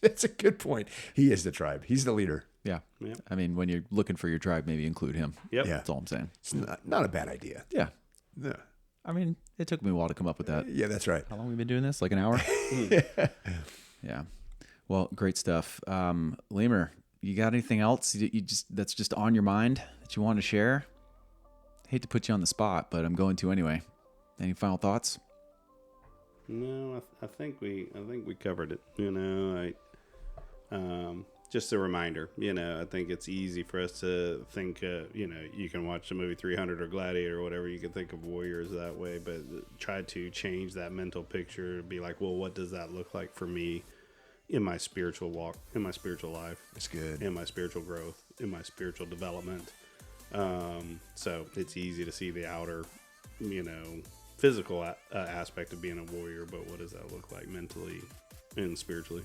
That's a good point. He is the tribe. He's the leader. Yeah. Yep. I mean, when you're looking for your tribe, maybe include him. Yep. Yeah. That's all I'm saying. It's not a bad idea. Yeah. Yeah. I mean, it took me a while to come up with that. Yeah, that's right. How long have we been doing this? Like an hour? Yeah. Well, great stuff. Lemur, you got anything else that's just on your mind that you want to share? Hate to put you on the spot, but I'm going to anyway. Any final thoughts? No, I think we covered it. Just a reminder. I think it's easy for us to think. You can watch the movie 300 or Gladiator or whatever. You can think of warriors that way, but try to change that mental picture. Be like, well, what does that look like for me in my spiritual walk, in my spiritual life? That's good. In my spiritual growth, in my spiritual development. So it's easy to see the outer, physical aspect of being a warrior, but what does that look like mentally and spiritually?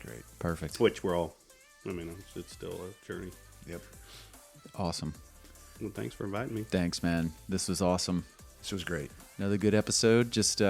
Great. Perfect. Which we're all, it's still a journey. Yep. Awesome. Well, thanks for inviting me. Thanks, man. This was awesome. This was great. Another good episode. Just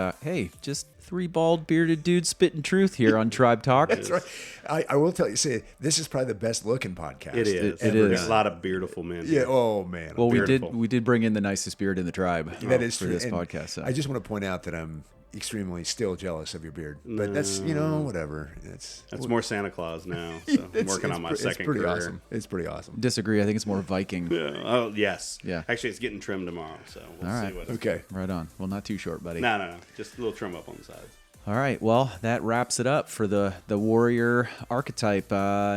three bald bearded dudes spitting truth here on Tribe Talk. That's right. I will tell you, this is probably the best looking podcast. It is. It is. Got a lot of beautiful men. Yeah. Oh man. Well, Beautiful. we did bring in the nicest beard in the tribe. That is for true. this And podcast. So. I just want to point out that I'm extremely still jealous of your beard, but that's whatever. That's more Santa Claus now. So I'm working on my second career. Awesome. It's pretty awesome. Disagree. I think it's more Viking. Yeah. Oh yes. Yeah. Actually, it's getting trimmed tomorrow, so we'll All see right. what. Okay. Right on. Well, not too short, buddy. No. Just a little trim up on the sides. All right. Well, that wraps it up for the warrior archetype.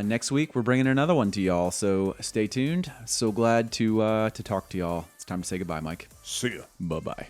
Next week, we're bringing another one to y'all. So stay tuned. So glad to talk to y'all. It's time to say goodbye, Mike. See ya. Bye-bye.